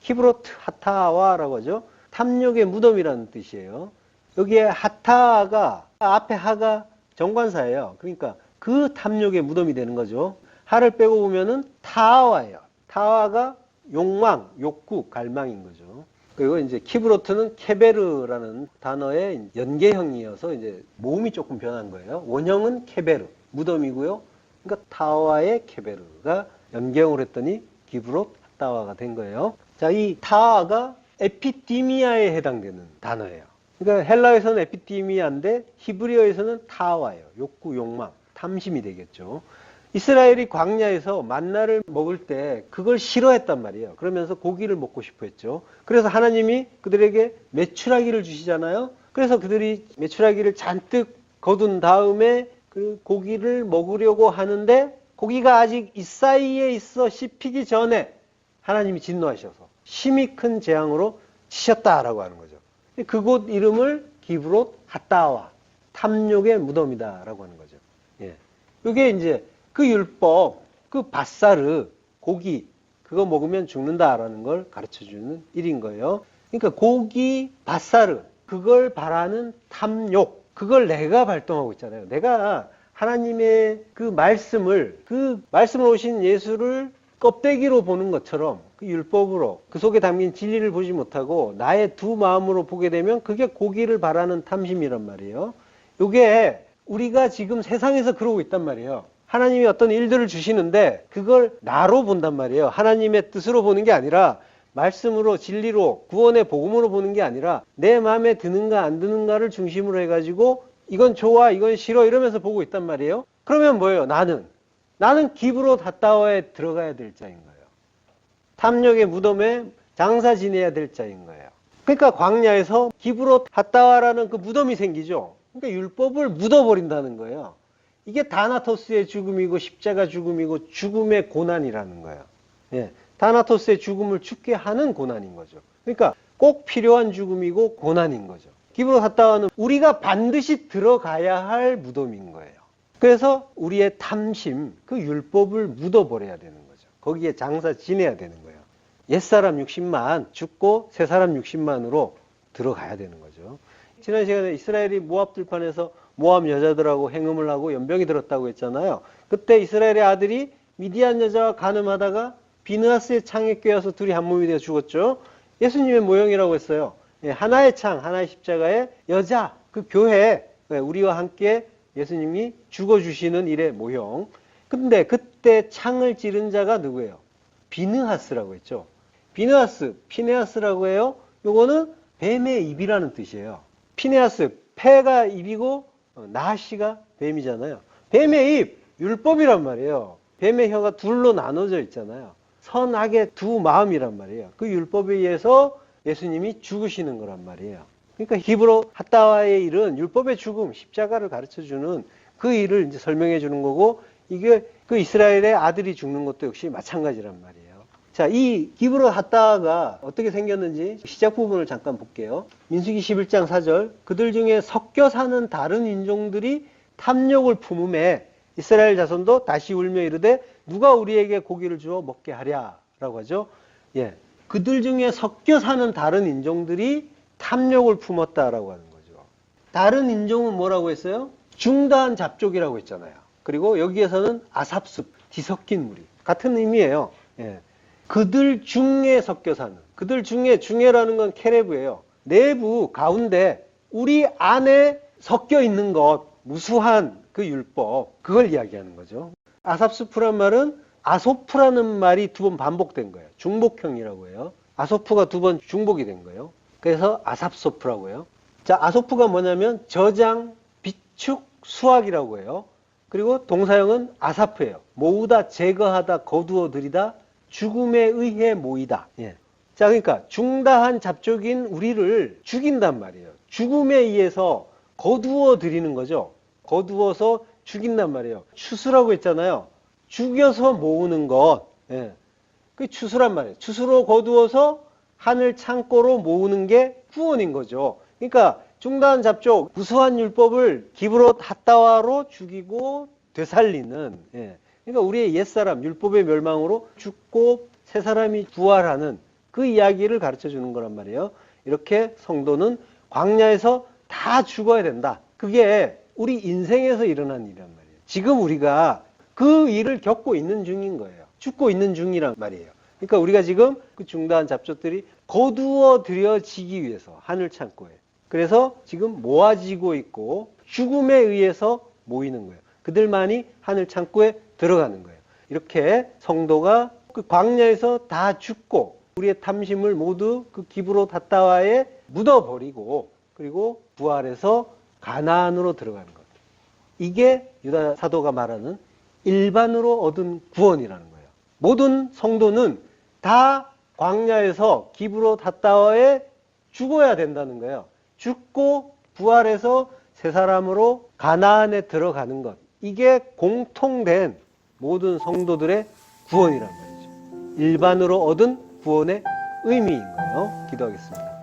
기브롯 핫다와라고 하죠. 탐욕의 무덤이라는 뜻이에요. 여기에 핫타가 앞에 하가 정관사예요. 그러니까 그 탐욕의 무덤이 되는 거죠. 하를 빼고 보면은 타와예요. 타와가 욕망, 욕구, 갈망인 거죠. 그리고 이제 키브로트는 케베르라는 단어의 연계형이어서 이제 모음이 조금 변한 거예요. 원형은 케베르, 무덤이고요. 그러니까 타와의 케베르가 연계형을 했더니 기브롯 타와가 된 거예요. 자, 이 타와가 에피디미아에 해당되는 단어예요. 그러니까 헬라에서는 에피디미아인데 히브리어에서는 타와예요. 욕구, 욕망, 탐심이 되겠죠. 이스라엘이 광야에서 만나를 먹을 때 그걸 싫어했단 말이에요. 그러면서 고기를 먹고 싶어 했죠. 그래서 하나님이 그들에게 메추라기를 주시잖아요. 그래서 그들이 메추라기를 잔뜩 거둔 다음에 그 고기를 먹으려고 하는데 고기가 아직 이 사이에 있어 씹히기 전에 하나님이 진노하셔서 심히 큰 재앙으로 치셨다라고 하는 거죠. 그곳 이름을 기브롯 핫다와, 탐욕의 무덤이다라고 하는 거죠. 예. 이게 이제 그 율법, 그 바사르, 고기, 그거 먹으면 죽는다라는 걸 가르쳐주는 일인 거예요. 그러니까 고기, 바사르, 그걸 바라는 탐욕, 그걸 내가 발동하고 있잖아요. 내가 하나님의 그 말씀을 오신 예수를 껍데기로 보는 것처럼 그 율법으로 그 속에 담긴 진리를 보지 못하고 나의 두 마음으로 보게 되면 그게 고기를 바라는 탐심이란 말이에요. 이게 우리가 지금 세상에서 그러고 있단 말이에요. 하나님이 어떤 일들을 주시는데 그걸 나로 본단 말이에요. 하나님의 뜻으로 보는 게 아니라 말씀으로, 진리로, 구원의 복음으로 보는 게 아니라 내 마음에 드는가 안 드는가를 중심으로 해가지고 이건 좋아, 이건 싫어 이러면서 보고 있단 말이에요. 그러면 뭐예요? 나는 기브롯 핫다와에 들어가야 될 자인 거예요. 탐욕의 무덤에 장사 지내야 될 자인 거예요. 그러니까 광야에서 기브롯 핫다와라는 그 무덤이 생기죠. 그러니까 율법을 묻어버린다는 거예요. 이게 다나토스의 죽음이고 십자가 죽음이고 죽음의 고난이라는 거예요. 예, 다나토스의 죽음을 죽게 하는 고난인 거죠. 그러니까 꼭 필요한 죽음이고 고난인 거죠. 기브롯 핫다와는 우리가 반드시 들어가야 할 무덤인 거예요. 그래서 우리의 탐심, 그 율법을 묻어버려야 되는 거죠. 거기에 장사 지내야 되는 거예요. 옛사람 60만 죽고 새사람 60만으로 들어가야 되는 거죠. 지난 시간에 이스라엘이 모압 들판에서 모압 여자들하고 행음을 하고 연병이 들었다고 했잖아요. 그때 이스라엘의 아들이 미디안 여자와 간음하다가 비느하스의 창에 꿰어서 둘이 한 몸이 되어 죽었죠. 예수님의 모형이라고 했어요. 하나의 창, 하나의 십자가의 여자, 그 교회, 우리와 함께 예수님이 죽어주시는 일의 모형. 근데 그때 창을 찌른 자가 누구예요? 비느하스라고 했죠. 비느하스, 피네하스라고 해요. 요거는 뱀의 입이라는 뜻이에요. 피네하스, 패가 입이고 나시가 뱀이잖아요. 뱀의 입, 율법이란 말이에요. 뱀의 혀가 둘로 나눠져 있잖아요. 선악의 두 마음이란 말이에요. 그 율법에 의해서 예수님이 죽으시는 거란 말이에요. 그러니까 히브로 핫다와의 일은 율법의 죽음, 십자가를 가르쳐주는 그 일을 이제 설명해 주는 거고, 이게 그 이스라엘의 아들이 죽는 것도 역시 마찬가지란 말이에요. 자, 이 기브롯 핫다와가 어떻게 생겼는지 시작 부분을 잠깐 볼게요. 민수기 11장 4절, 그들 중에 섞여 사는 다른 인종들이 탐욕을 품음에 이스라엘 자손도 다시 울며 이르되 누가 우리에게 고기를 주어 먹게 하랴 라고 하죠. 예, 그들 중에 섞여 사는 다른 인종들이 탐욕을 품었다라고 하는 거죠. 다른 인종은 뭐라고 했어요? 중다한 잡족이라고 했잖아요. 그리고 여기에서는 아삽숲, 뒤섞인 무리, 같은 의미예요. 예. 그들 중에 섞여 사는, 그들 중에라는 건 케레브예요. 내부 가운데 우리 안에 섞여 있는 것, 무수한 그 율법, 그걸 이야기하는 거죠. 아삽수프란 말은 아소프라는 말이 두 번 반복된 거예요. 중복형이라고 해요. 아소프가 두 번 중복이 된 거예요. 그래서 아삽소프라고 해요. 자, 아소프가 뭐냐면 저장, 비축, 수확이라고 해요. 그리고 동사형은 아사프예요. 모으다, 제거하다, 거두어 들이다, 죽음에 의해 모이다. 예. 자, 그러니까 중다한 잡족인 우리를 죽인단 말이에요. 죽음에 의해서 거두어 들이는 거죠. 거두어서 죽인단 말이에요. 추수라고 했잖아요. 죽여서 모으는 것. 예. 그게 추수란 말이에요. 추수로 거두어서 하늘 창고로 모으는 게 구원인 거죠. 그러니까 중다한 잡족, 무수한 율법을 기브롯 핫다와로 죽이고 되살리는, 예. 그러니까 우리의 옛사람, 율법의 멸망으로 죽고 새 사람이 부활하는 그 이야기를 가르쳐 주는 거란 말이에요. 이렇게 성도는 광야에서 다 죽어야 된다. 그게 우리 인생에서 일어난 일이란 말이에요. 지금 우리가 그 일을 겪고 있는 중인 거예요. 죽고 있는 중이란 말이에요. 그러니까 우리가 지금 그 중다한 잡초들이 거두어 들여지기 위해서 하늘 창고에. 그래서 지금 모아지고 있고 죽음에 의해서 모이는 거예요. 그들만이 하늘 창고에 들어가는 거예요. 이렇게 성도가 그 광야에서 다 죽고 우리의 탐심을 모두 그 기브롯 핫다와에 묻어버리고 그리고 부활해서 가나안으로 들어가는 것. 이게 유다 사도가 말하는 일반으로 얻은 구원이라는 거예요. 모든 성도는 다 광야에서 기브롯 핫다와에 죽어야 된다는 거예요. 죽고 부활해서 새 사람으로 가나안에 들어가는 것. 이게 공통된 모든 성도들의 구원이란 말이죠. 일반으로 얻은 구원의 의미인 거예요. 기도하겠습니다.